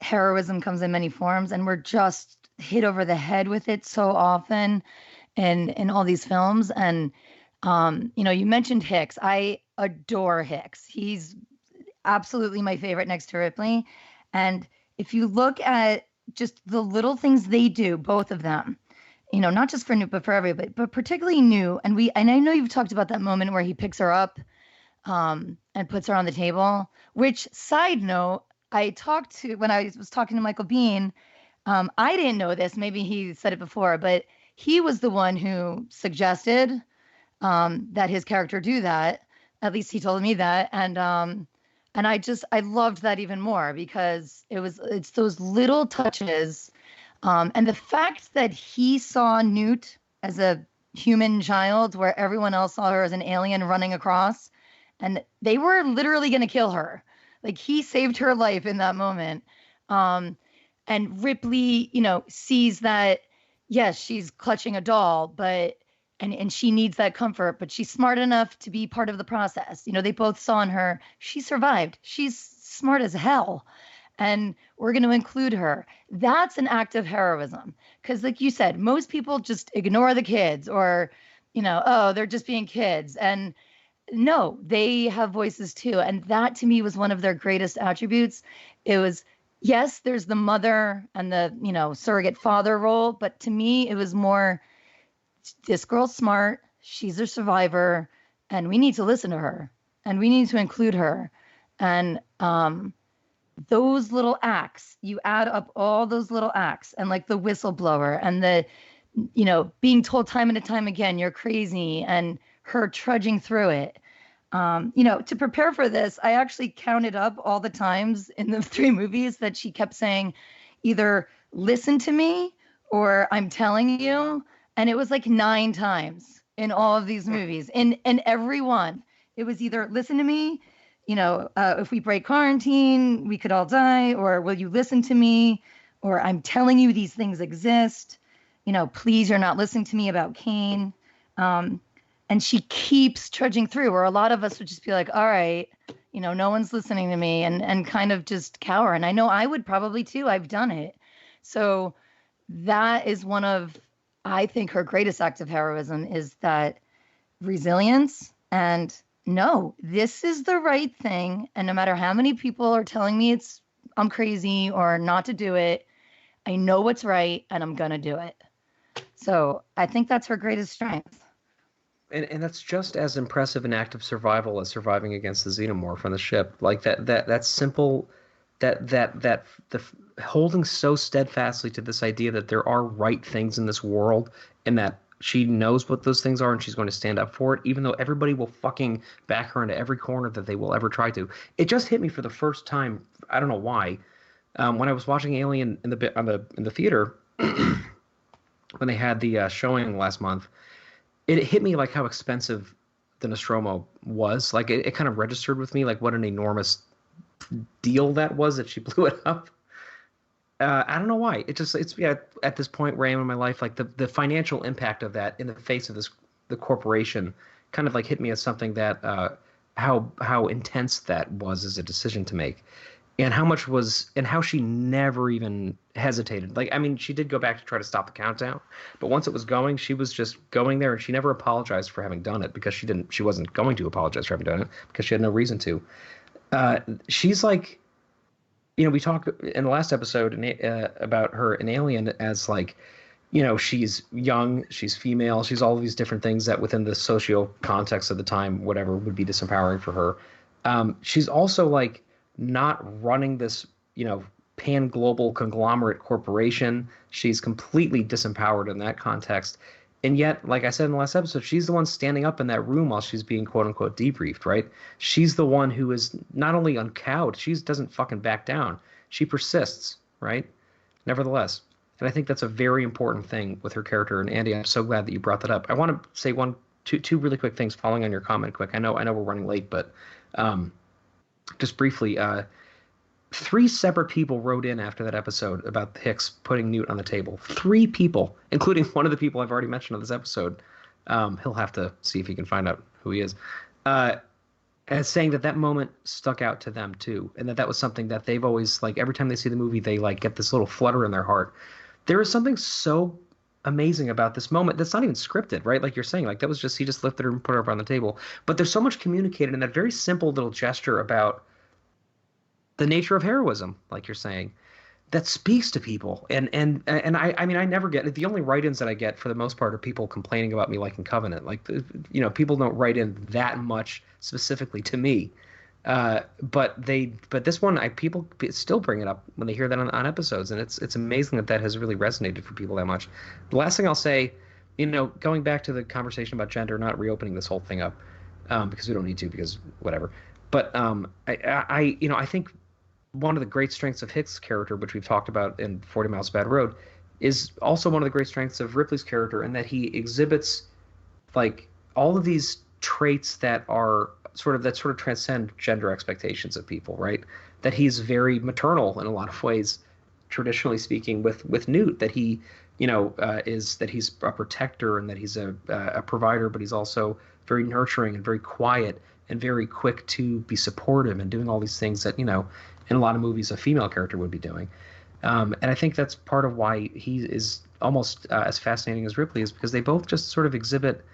heroism comes in many forms, and we're just hit over the head with it so often in all these films. And, you mentioned Hicks. I adore Hicks. He's absolutely my favorite next to Ripley. And if you look at just the little things they do, both of them, not just for Newt, but for everybody, but particularly Newt. And I know you've talked about that moment where he picks her up and puts her on the table, which, side note, when I was talking to Michael Biehn, I didn't know this. Maybe he said it before, but he was the one who suggested that his character do that. At least he told me that. And I loved that even more because it's those little touches. And the fact that he saw Newt as a human child where everyone else saw her as an alien running across, and they were literally going to kill her. Like, he saved her life in that moment. And Ripley, sees that, yes, she's clutching a doll, but and she needs that comfort, but she's smart enough to be part of the process. They both saw in her, she survived. She's smart as hell. And we're going to include her. That's an act of heroism. Because like you said, most people just ignore the kids or, oh, they're just being kids. And no, they have voices too. And that to me was one of their greatest attributes. It was, yes, there's the mother and the, surrogate father role. But to me, it was more, this girl's smart. She's a survivor. And we need to listen to her. And we need to include her. And, those little acts, you add up all those little acts and like the whistleblower and the, being told time and time again, you're crazy, and her trudging through it. To prepare for this, I actually counted up all the times in the 3 movies that she kept saying either listen to me or I'm telling you. And it was like 9 times in all of these movies. In every one, it was either listen to me, if we break quarantine, we could all die, or will you listen to me? Or I'm telling you these things exist. Please, you're not listening to me about Kane. And she keeps trudging through, where a lot of us would just be like, all right, no one's listening to me, and kind of just cower. And I know I would probably too. I've done it. So that is one of, I think, her greatest act of heroism is that resilience and no, this is the right thing. And no matter how many people are telling me I'm crazy or not to do it, I know what's right and I'm going to do it. So I think that's her greatest strength. And that's just as impressive an act of survival as surviving against the xenomorph on the ship. Like that simple, that holding so steadfastly to this idea that there are right things in this world and that she knows what those things are and she's going to stand up for it, even though everybody will fucking back her into every corner that they will ever try to. It just hit me for the first time. I don't know why. When I was watching Alien in the theater, when they had the showing last month, it hit me like how expensive the Nostromo was. Like it kind of registered with me like what an enormous deal that was that she blew it up. I don't know why. It's at this point where I am in my life, like the financial impact of that in the face of the corporation kind of like hit me as something that how intense that was as a decision to make, and how she never even hesitated. Like, I mean, she did go back to try to stop the countdown, but once it was going, she was just going there, and she never apologized for having done it because she wasn't going to apologize for having done it because she had no reason to. She's like, we talked in the last episode about her in Alien as like, she's young, she's female, she's all of these different things that within the socio context of the time, whatever, would be disempowering for her. She's also like not running this, pan-global conglomerate corporation. She's completely disempowered in that context. And yet, like I said in the last episode, she's the one standing up in that room while she's being quote unquote debriefed, right? She's the one who is not only uncowed, she doesn't fucking back down. She persists, right? Nevertheless. And I think that's a very important thing with her character. And Andy, I'm so glad that you brought that up. I want to say two really quick things following on your comment quick. I know we're running late, but just briefly, 3 separate people wrote in after that episode about Hicks putting Newt on the table. 3 people, including one of the people I've already mentioned on this episode. He'll have to see if he can find out who he is. As saying that moment stuck out to them too, and that was something that they've always, like, every time they see the movie, they like get this little flutter in their heart. There is something so amazing about this moment that's not even scripted, right? Like you're saying, like that was just, he just lifted her and put her up on the table. But there's so much communicated in that very simple little gesture about the nature of heroism, like you're saying, that speaks to people. And I mean, I never get, the only write-ins that I get for the most part are people complaining about me liking Covenant. Like, people don't write in that much specifically to me. But this one, people still bring it up when they hear that on episodes, and it's amazing that has really resonated for people that much. The last thing I'll say, going back to the conversation about gender, not reopening this whole thing up, because we don't need to, because whatever. But I think one of the great strengths of Hicks' character, which we've talked about in 40 Miles Bad Road, is also one of the great strengths of Ripley's character, in that he exhibits like all of these traits that sort of transcend gender expectations of people, right? That he's very maternal in a lot of ways, traditionally speaking, with Newt, that he, that he's a protector and that he's a provider, but he's also very nurturing and very quiet and very quick to be supportive and doing all these things that, in a lot of movies a female character would be doing. And I think that's part of why he is almost as fascinating as Ripley is, because they both just sort of exhibit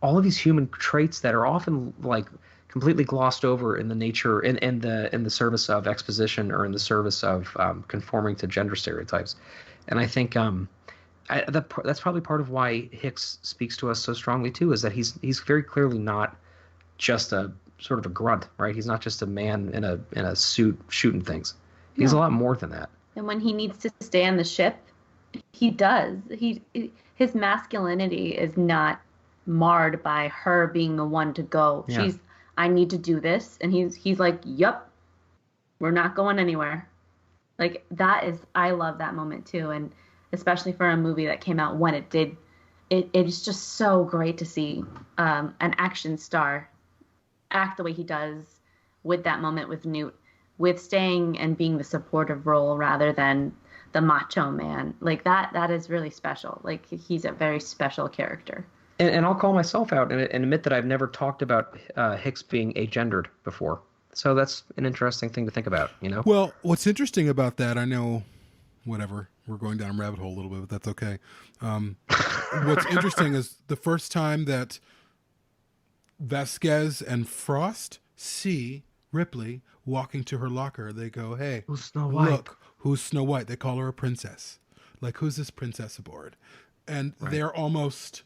all of these human traits that are often like completely glossed over in the nature in the service of exposition or in the service of conforming to gender stereotypes. And I think that's probably part of why Hicks speaks to us so strongly too, is that he's very clearly not just a sort of a grunt, right? He's not just a man in a suit shooting things. He's a lot more than that. And when he needs to stay on the ship, he does. His masculinity is not marred by her being the one to go. Yeah. I need to do this, and he's like, "Yup, we're not going anywhere." Like I love that moment too, and especially for a movie that came out when it did. It is just so great to see an action star act the way he does with that moment with Newt, with staying and being the supportive role rather than the macho man. Like that is really special. Like he's a very special character. And I'll call myself out and admit that I've never talked about Hicks being agendered before. So that's an interesting thing to think about, Well, what's interesting about that, I know, whatever, we're going down a rabbit hole a little bit, but that's okay. What's interesting is the first time that Vasquez and Frost see Ripley walking to her locker, they go, "Hey, who's Snow White? Look, who's Snow White?" They call her a princess. Like, who's this princess aboard? And they're almost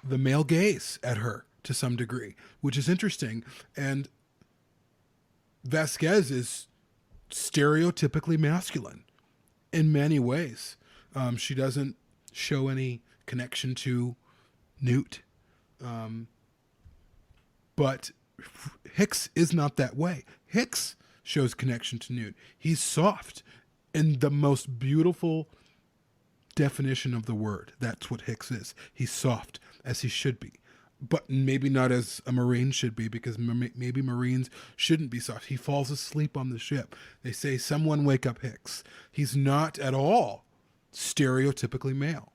the male gaze at her to some degree, which is interesting. And Vasquez is stereotypically masculine in many ways. She doesn't show any connection to Newt. But Hicks is not that way. Hicks shows connection to Newt. He's soft in the most beautiful definition of the word. That's what Hicks is. He's soft, as he should be. But maybe not as a Marine should be, because maybe Marines shouldn't be soft. He falls asleep on the ship. They say, "Someone wake up Hicks." He's not at all stereotypically male.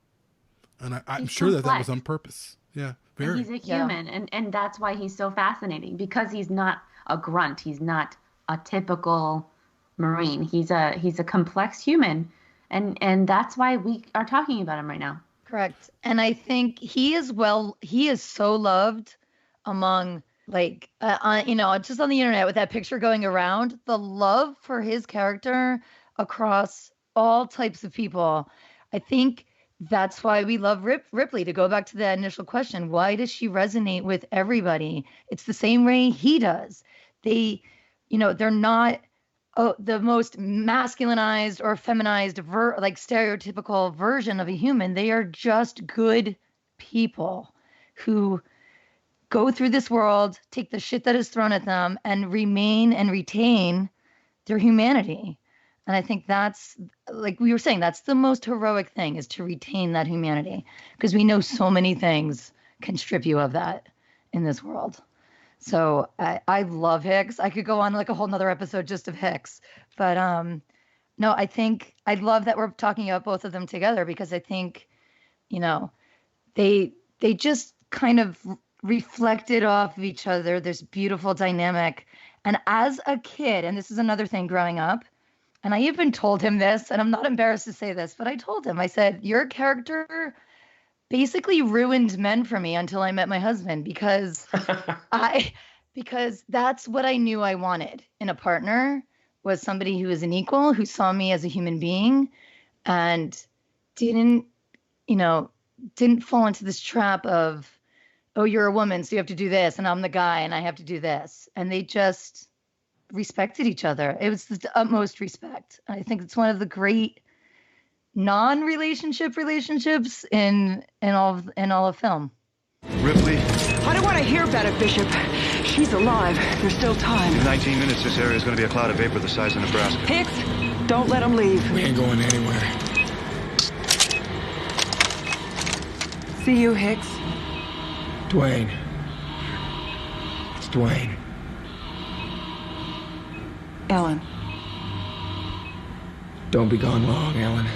And I'm sure that was on purpose. Yeah, very. And he's a human, and that's why he's so fascinating, because he's not a grunt. He's not a typical Marine. He's a complex human, and that's why we are talking about him right now. Correct. And I think he is so loved among just on the internet with that picture going around, the love for his character across all types of people. I think that's why we love Ripley. To go back to the initial question, why does she resonate with everybody? It's the same way he does. They're not the most masculinized or feminized, stereotypical version of a human. They are just good people who go through this world, take the shit that is thrown at them, and remain and retain their humanity. And I think that's, like we were saying, that's the most heroic thing, is to retain that humanity, because we know so many things can strip you of that in this world. So I love Hicks. I could go on like a whole nother episode just of Hicks. But no, I think I love that we're talking about both of them together, because I think, they just kind of reflected off of each other, this beautiful dynamic. And as a kid, and this is another thing growing up, and I even told him this, and I'm not embarrassed to say this, but I told him, I said, your character basically ruined men for me until I met my husband, because because that's what I knew I wanted in a partner, was somebody who was an equal, who saw me as a human being, and didn't fall into this trap of, oh, you're a woman, so you have to do this, and I'm the guy, and I have to do this. And they just respected each other. It was the utmost respect. I think it's one of the great non-relationship relationships in all of film. Ripley. I don't want to hear about it, Bishop. She's alive. There's still time. In 19 minutes, this area is going to be a cloud of vapor the size of Nebraska. Hicks, don't let him leave. We ain't going anywhere. be you, Hicks? Dwayne. It's Dwayne. Ellen. Don't be gone long, Ellen.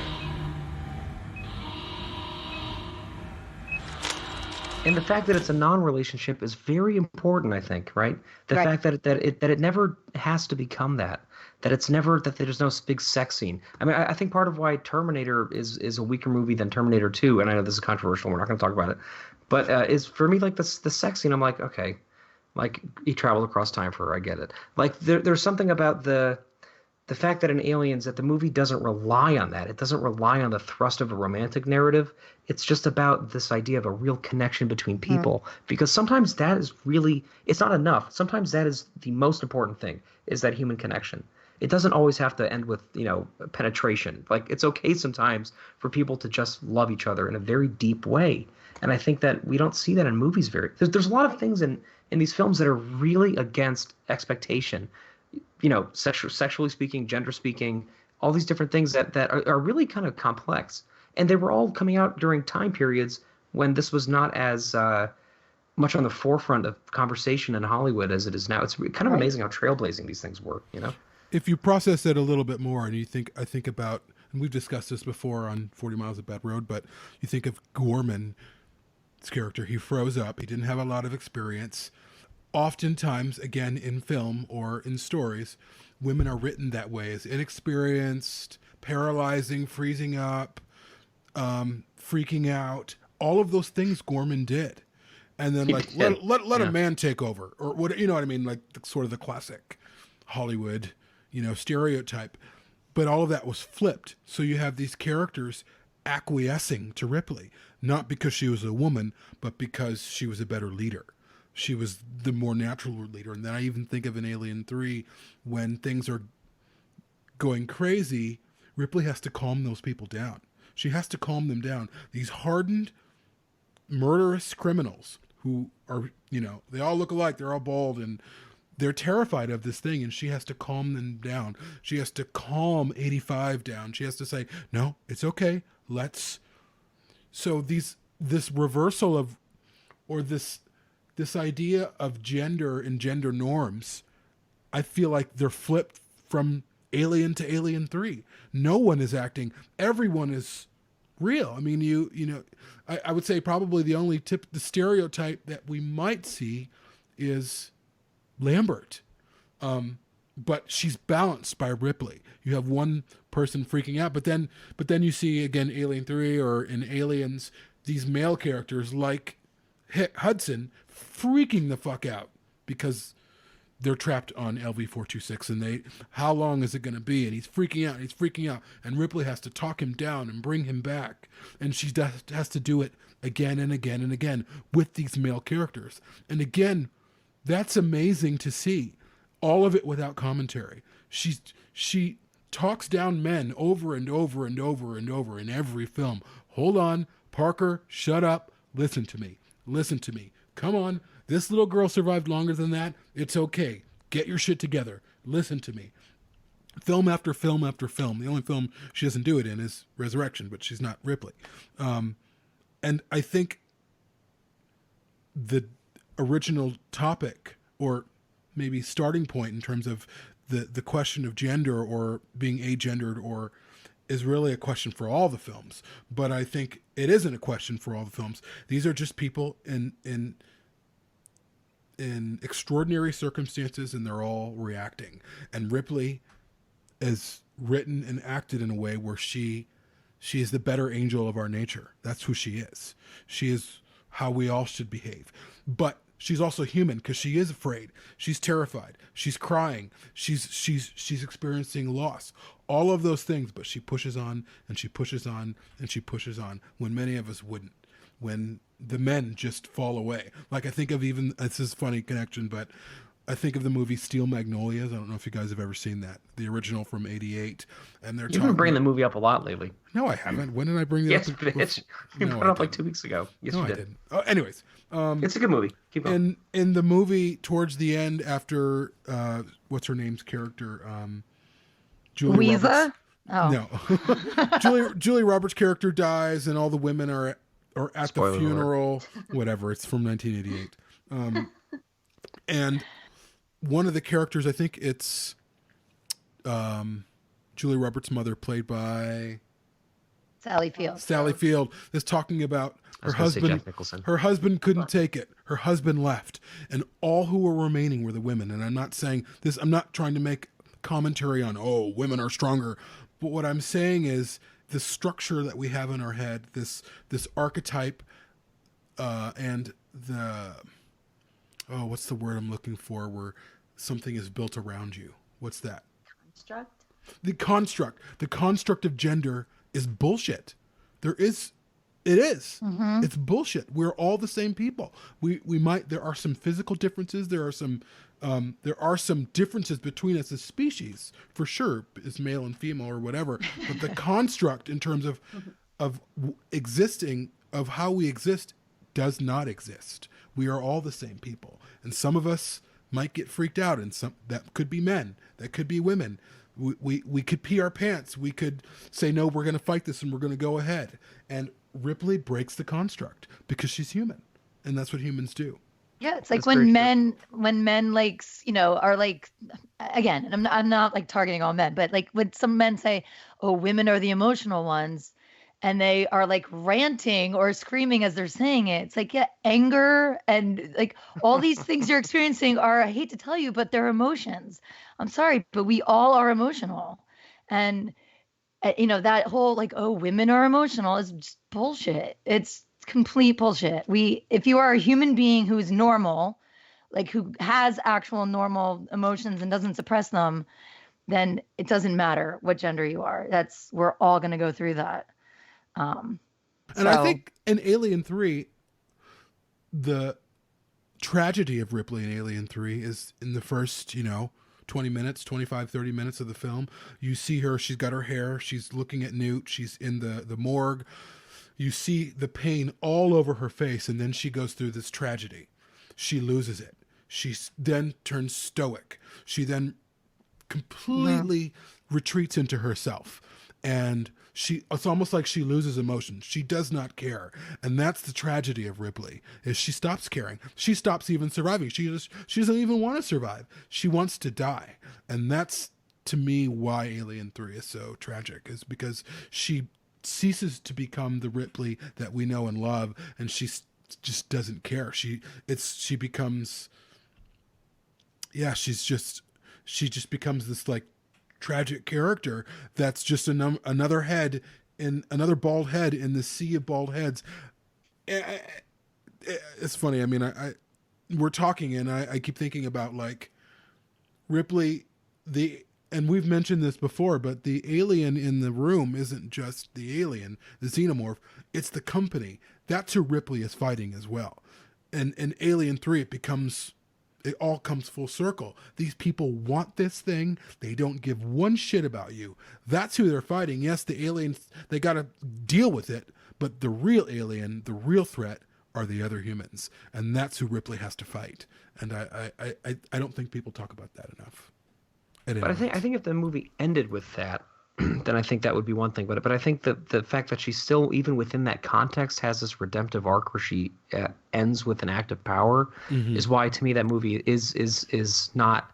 And the fact that it's a non-relationship is very important, I think, right? The Right. fact that it never has to become that. That it's never that there's no big sex scene. I mean, I think part of why Terminator is a weaker movie than Terminator 2, and I know this is controversial, we're not going to talk about it, but is for me like the sex scene. I'm like, okay, like he traveled across time for her, I get it. Like there's something about the fact that in Aliens that the movie doesn't rely on that. It doesn't rely on the thrust of a romantic narrative. It's just about this idea of a real connection between people. Because sometimes that is really, it's not enough. Sometimes that is the most important thing, is that human connection. It doesn't always have to end with, penetration. Like, it's okay sometimes for people to just love each other in a very deep way. And I think that we don't see that in movies there's a lot of things in these films that are really against expectation. Sexually speaking, gender speaking, all these different things that are really kind of complex. And they were all coming out during time periods when this was not as much on the forefront of conversation in Hollywood as it is now. It's kind of amazing how trailblazing these things were, If you process it a little bit more and I think about, and we've discussed this before on 40 Miles of Bad Road, but you think of Gorman's character, he froze up. He didn't have a lot of experience. Oftentimes, again, in film or in stories, women are written that way, as inexperienced, paralyzing, freezing up, freaking out. All of those things Gorman did. And then let a man take over, or what, you know what I mean? Like sort of the classic Hollywood, stereotype. But all of that was flipped. So you have these characters acquiescing to Ripley, not because she was a woman, but because she was a better leader. She was the more natural leader. And then I even think of in Alien 3, when things are going crazy, Ripley has to calm those people down. She has to calm them down. These hardened, murderous criminals who are, they all look alike. They're all bald and they're terrified of this thing. And she has to calm them down. She has to calm 85 down. She has to say, no, it's okay. So this reversal of, or this idea of gender and gender norms, I feel like they're flipped from Alien to Alien 3. No one is acting. Everyone is real. I mean, I would say probably the only the stereotype that we might see is Lambert. But she's balanced by Ripley. You have one person freaking out, but then you see again Alien 3 or in Aliens, these male characters like Hudson freaking the fuck out because they're trapped on LV-426 and how long is it going to be? And he's freaking out. And Ripley has to talk him down and bring him back. And she has to do it again and again and again with these male characters. And again, that's amazing to see. All of it without commentary. She talks down men over and over and over and over in every film. Hold on, Parker, shut up. Listen to me. Come on. This little girl survived longer than that. It's okay. Get your shit together. Listen to me. Film after film after film. The only film she doesn't do it in is Resurrection, but she's not Ripley. And I think the original topic, or maybe starting point in terms of the question of gender or being agendered, or is really a question for all the films. But I think it isn't a question for all the films. These are just people in extraordinary circumstances, and they're all reacting. And Ripley is written and acted in a way where she is the better angel of our nature. That's who she is. She is how we all should behave. But she's also human because she is afraid. She's terrified. She's crying. She's experiencing loss. All of those things, but she pushes on and she pushes on and she pushes on when many of us wouldn't. When the men just fall away. Like I think of even, this is a funny connection, but I think of the movie Steel Magnolias. I don't know if you guys have ever seen that. The original from '88. And they're You've been bringing the movie up a lot lately. No, I haven't. When did I bring it up? Yes, you brought it up like 2 weeks ago. Yes, you did. I didn't. Oh, anyways. It's a good movie. Keep going. In the movie, towards the end, after, what's her name's character? Julie Louisa? Roberts. Oh. No. Julie Roberts' character dies and all the women are or at Spoiler the funeral, whatever. It's from 1988. And one of the characters, I think it's Julia Roberts' mother, played by Sally Field. Sally Field, is talking about I her was gonna say husband. Jack Nicholson. Her husband couldn't take it. Her husband left, and all who were remaining were the women. And I'm not saying this. I'm not trying to make commentary on women are stronger, but what I'm saying is the structure that we have in our head, this archetype, and the what's the word I'm looking for? Where something is built around you. What's that? Construct. The construct of gender is bullshit. It is. It's bullshit. We're all the same people. There are some physical differences. There are some differences between us as species, for sure, as male and female or whatever. But the construct in terms of existing, of how we exist, does not exist. We are all the same people. And some of us might get freaked out, and some that could be men, that could be women. We could pee our pants. We could say, no, we're going to fight this and we're going to go ahead. And Ripley breaks the construct because she's human, and that's what humans do. Yeah, it's like when men like, are like, again, and I'm not like targeting all men, but like when some men say, oh, women are the emotional ones, and they are like ranting or screaming as they're saying it. It's like, yeah, anger and like all these things you're experiencing are, I hate to tell you, but they're emotions. I'm sorry, but we all are emotional. And, that whole like, oh, women are emotional is just bullshit. It's complete bullshit. If you are a human being who is normal, like who has actual normal emotions and doesn't suppress them, then it doesn't matter what gender you are. We're all going to go through that. And I think in Alien 3, the tragedy of Ripley in Alien 3 is in the first, 20 minutes, 25, 30 minutes of the film. You see her, she's got her hair, she's looking at Newt, she's in the morgue. You see the pain all over her face, and then she goes through this tragedy. She loses it. She then turns stoic. She then completely retreats into herself. And it's almost like she loses emotion. She does not care. And that's the tragedy of Ripley, is she stops caring. She stops even surviving. She doesn't even want to survive. She wants to die. And that's, to me, why Alien 3 is so tragic, is because she ceases to become the Ripley that we know and love, and she just doesn't care. She becomes, she just becomes this like tragic character that's just another head in another bald head in the sea of bald heads. It's funny. I mean, we're talking and I keep thinking about like Ripley, and we've mentioned this before, but the alien in the room isn't just the alien, the xenomorph, it's the company. That's who Ripley is fighting as well. And in Alien 3, it all comes full circle. These people want this thing. They don't give one shit about you. That's who they're fighting. Yes, the aliens, they got to deal with it, but the real alien, the real threat are the other humans. And that's who Ripley has to fight. And I don't think people talk about that enough. But I think if the movie ended with that, then I think that would be one thing. But I think that the fact that she still, even within that context, has this redemptive arc where she ends with an act of power is why, to me, that movie is not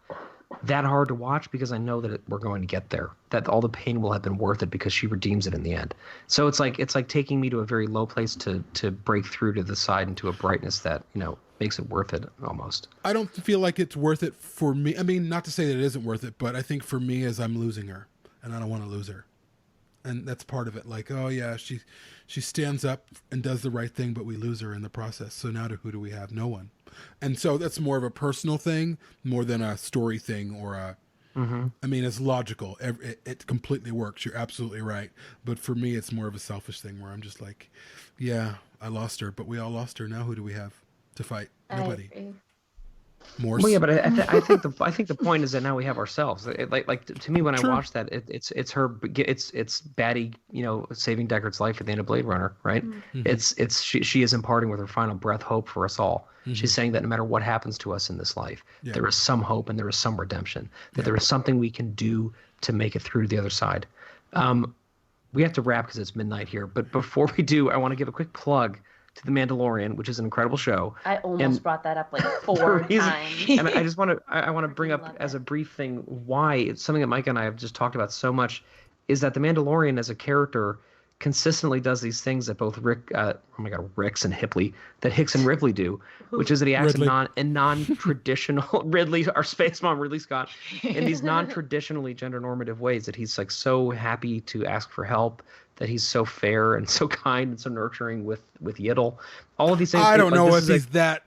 that hard to watch, because I know that we're going to get there. That all the pain will have been worth it because she redeems it in the end. So it's like taking me to a very low place to break through to the side into a brightness that makes it worth it almost. I don't feel like it's worth it for me. I mean, not to say that it isn't worth it, but I think for me, as I'm losing her, and I don't want to lose her. And that's part of it. Like, oh yeah, she stands up and does the right thing, but we lose her in the process. So now who do we have? No one. And so that's more of a personal thing, more than a story thing or a, I mean, it's logical. It completely works. You're absolutely right. But for me, it's more of a selfish thing where I'm just like, yeah, I lost her, but we all lost her. Now who do we have to fight? Nobody. Morse. Well, yeah, but I think the point is that now we have ourselves. Like to me, when I watch that, it's Batty, saving Deckard's life at the end of Blade Runner, right? Mm-hmm. She is imparting with her final breath hope for us all. Mm-hmm. She's saying that no matter what happens to us in this life, there is some hope and there is some redemption. That there is something we can do to make it through to the other side. we have to wrap because it's midnight here. But before we do, I want to give a quick plug to The Mandalorian, which is an incredible show. I almost brought that up like 4 times. And I just want to, I want to bring up as a brief thing why it's something that Micah and I have just talked about so much, is that The Mandalorian as a character consistently does these things that both Hicks and Ripley do, which is that he acts in non-traditional Ridley, our space mom Ridley Scott, in these non-traditionally gender normative ways, that he's like so happy to ask for help, that he's so fair and so kind and so nurturing with Yiddle. All of these things. I don't know if he's that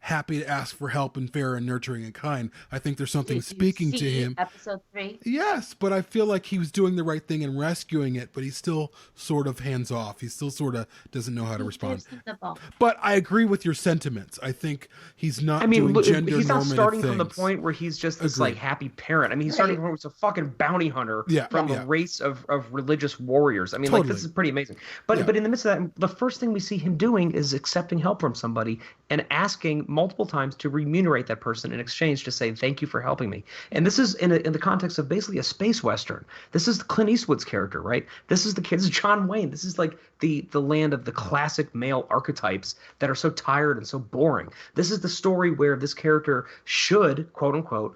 happy to ask for help and fair and nurturing and kind. I think there's something speaking to him. Episode 3. Yes, but I feel like he was doing the right thing and rescuing it, but he's still sort of hands off. He still sort of doesn't know how to respond. But I agree with your sentiments. I think he's not doing gender normative he's not starting things. from the point where he's just this like happy parent. I mean, he's starting from he's a fucking bounty hunter from a race of religious warriors. I mean, like, this is pretty amazing. But in the midst of that, the first thing we see him doing is accepting help from somebody and asking multiple times to remunerate that person in exchange to say, thank you for helping me. And this is in the context of basically a space Western. This is Clint Eastwood's character, right? This is John Wayne. This is like the land of the classic male archetypes that are so tired and so boring. This is the story where this character should, quote unquote,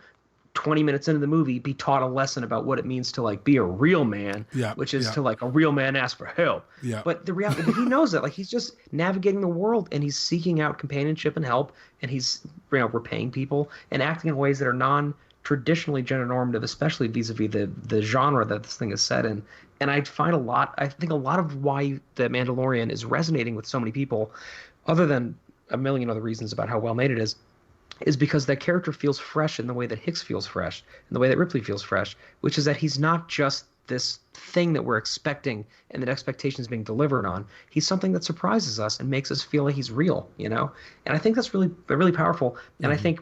20 minutes into the movie, be taught a lesson about what it means to like be a real man, which is to like a real man ask for help. But the reality, he knows that, like, he's just navigating the world and he's seeking out companionship and help, and he's repaying people and acting in ways that are non-traditionally gender normative, especially vis-a-vis the genre that this thing is set in. And I think a lot of why The Mandalorian is resonating with so many people, other than a million other reasons about how well made it is because that character feels fresh in the way that Hicks feels fresh, in the way that Ripley feels fresh, which is that he's not just this thing that we're expecting and that expectations being delivered on. He's something that surprises us and makes us feel like he's real, And I think that's really, really powerful. And I think,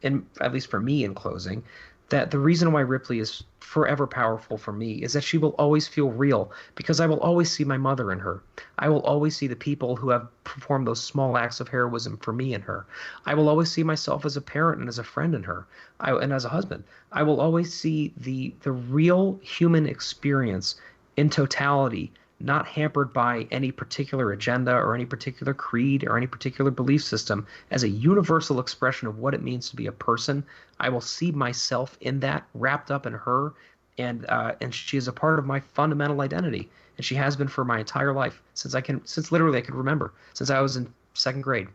and at least for me in closing, that the reason why Ripley is forever powerful for me is that she will always feel real, because I will always see my mother in her. I will always see the people who have performed those small acts of heroism for me in her. I will always see myself as a parent and as a friend in her, and as a husband. I will always see the real human experience in totality, not hampered by any particular agenda or any particular creed or any particular belief system, as a universal expression of what it means to be a person. I will see myself in that, wrapped up in her, and she is a part of my fundamental identity, and she has been for my entire life since literally I can remember, since I was in second grade.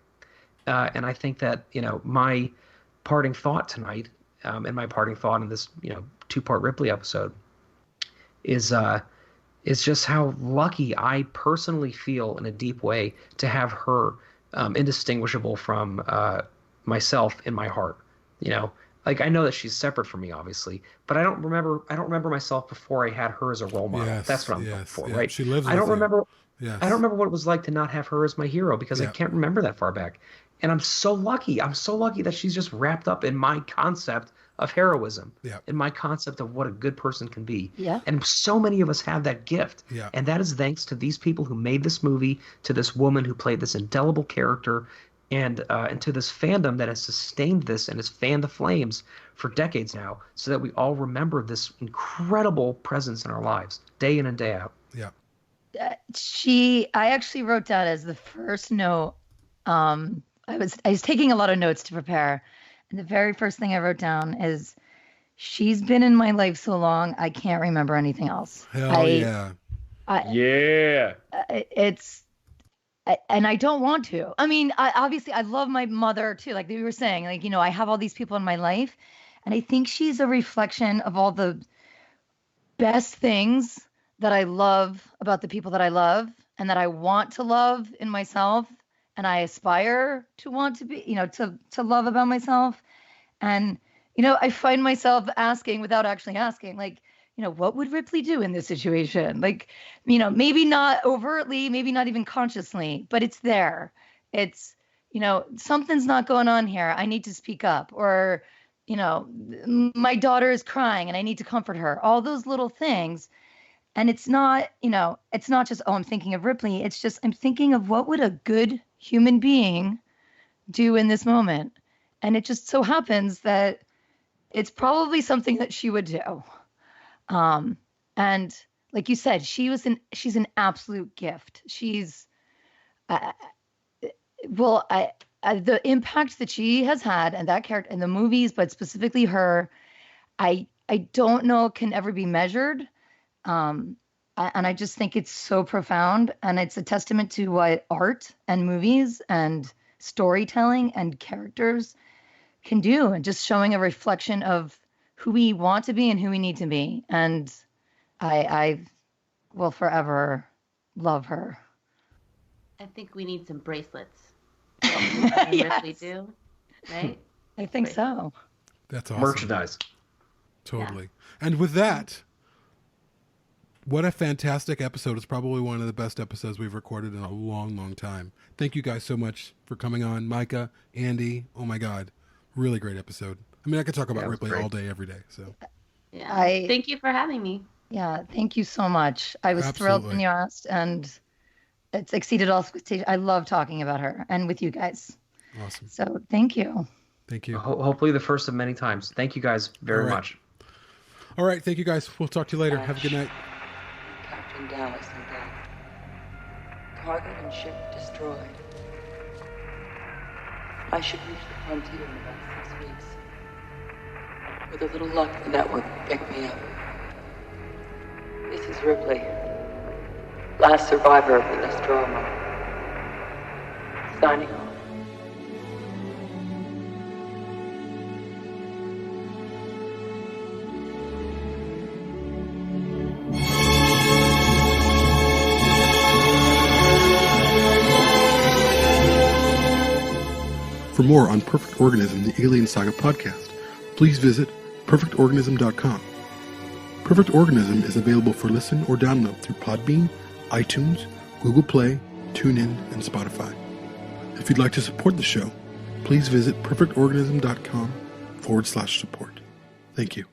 And I think that my parting thought tonight, and my parting thought in this 2-part Ripley episode, is just how lucky I personally feel in a deep way to have her indistinguishable from myself in my heart. Like, I know that she's separate from me, obviously, but I don't remember myself before I had her as a role model. That's what I'm looking for, right? She lives I don't with remember. you. Yes. I don't remember what it was like to not have her as my hero, because I can't remember that far back. And I'm so lucky. I'm so lucky that she's just wrapped up in my concept of heroism, in my concept of what a good person can be. And so many of us have that gift. And that is thanks to these people who made this movie, to this woman who played this indelible character, and to this fandom that has sustained this and has fanned the flames for decades now, so that we all remember this incredible presence in our lives, day in and day out. I actually wrote down as the first note, I was taking a lot of notes to prepare, and the very first thing I wrote down is, she's been in my life so long, I can't remember anything else. Yeah. And I don't want to. I mean, obviously, I love my mother too. Like we were saying, I have all these people in my life, and I think she's a reflection of all the best things that I love about the people that I love and that I want to love in myself, and I aspire to want to be, to love about myself. And, I find myself asking, without actually asking, like, what would Ripley do in this situation? Like, maybe not overtly, maybe not even consciously, but it's there. It's, something's not going on here. I need to speak up. Or, my daughter is crying and I need to comfort her. All those little things. And it's not, it's not just, I'm thinking of Ripley. It's just, I'm thinking of what would a good human being do in this moment. And it just so happens that it's probably something that she would do. And like you said, she's an absolute gift. She's, the impact that she has had and that character in the movies, but specifically her, I don't know can ever be measured. And I just think it's so profound, and it's a testament to what art and movies and storytelling and characters can do, and just showing a reflection of who we want to be and who we need to be. And I will forever love her. I think we need some bracelets. Yes. We do, right? I think so. That's awesome. Merchandise. Totally. Yeah. And with that, what a fantastic episode. It's probably one of the best episodes we've recorded in a long, long time. Thank you guys so much for coming on. Micah, Andy, oh my God. Really great episode. I mean, I could talk about Ripley all day, every day. So yeah. Thank you for having me. Yeah, thank you so much. I was thrilled when you asked, and it's exceeded all expectations. I love talking about her and with you guys. Awesome. So thank you. Thank you. Hopefully the first of many times. Thank you guys very much. All right. Thank you guys. We'll talk to you later. Have a good night. Captain Dallas and dead. Cargo and ship destroyed. I should reach the frontier in about 6 weeks. With a little luck, the network will pick me up. This is Ripley, last survivor of the Nostromo. Signing off. For more on Perfect Organism, the Alien Saga podcast, please visit perfectorganism.com. Perfect Organism is available for listen or download through Podbean, iTunes, Google Play, TuneIn, and Spotify. If you'd like to support the show, please visit perfectorganism.com/support. Thank you.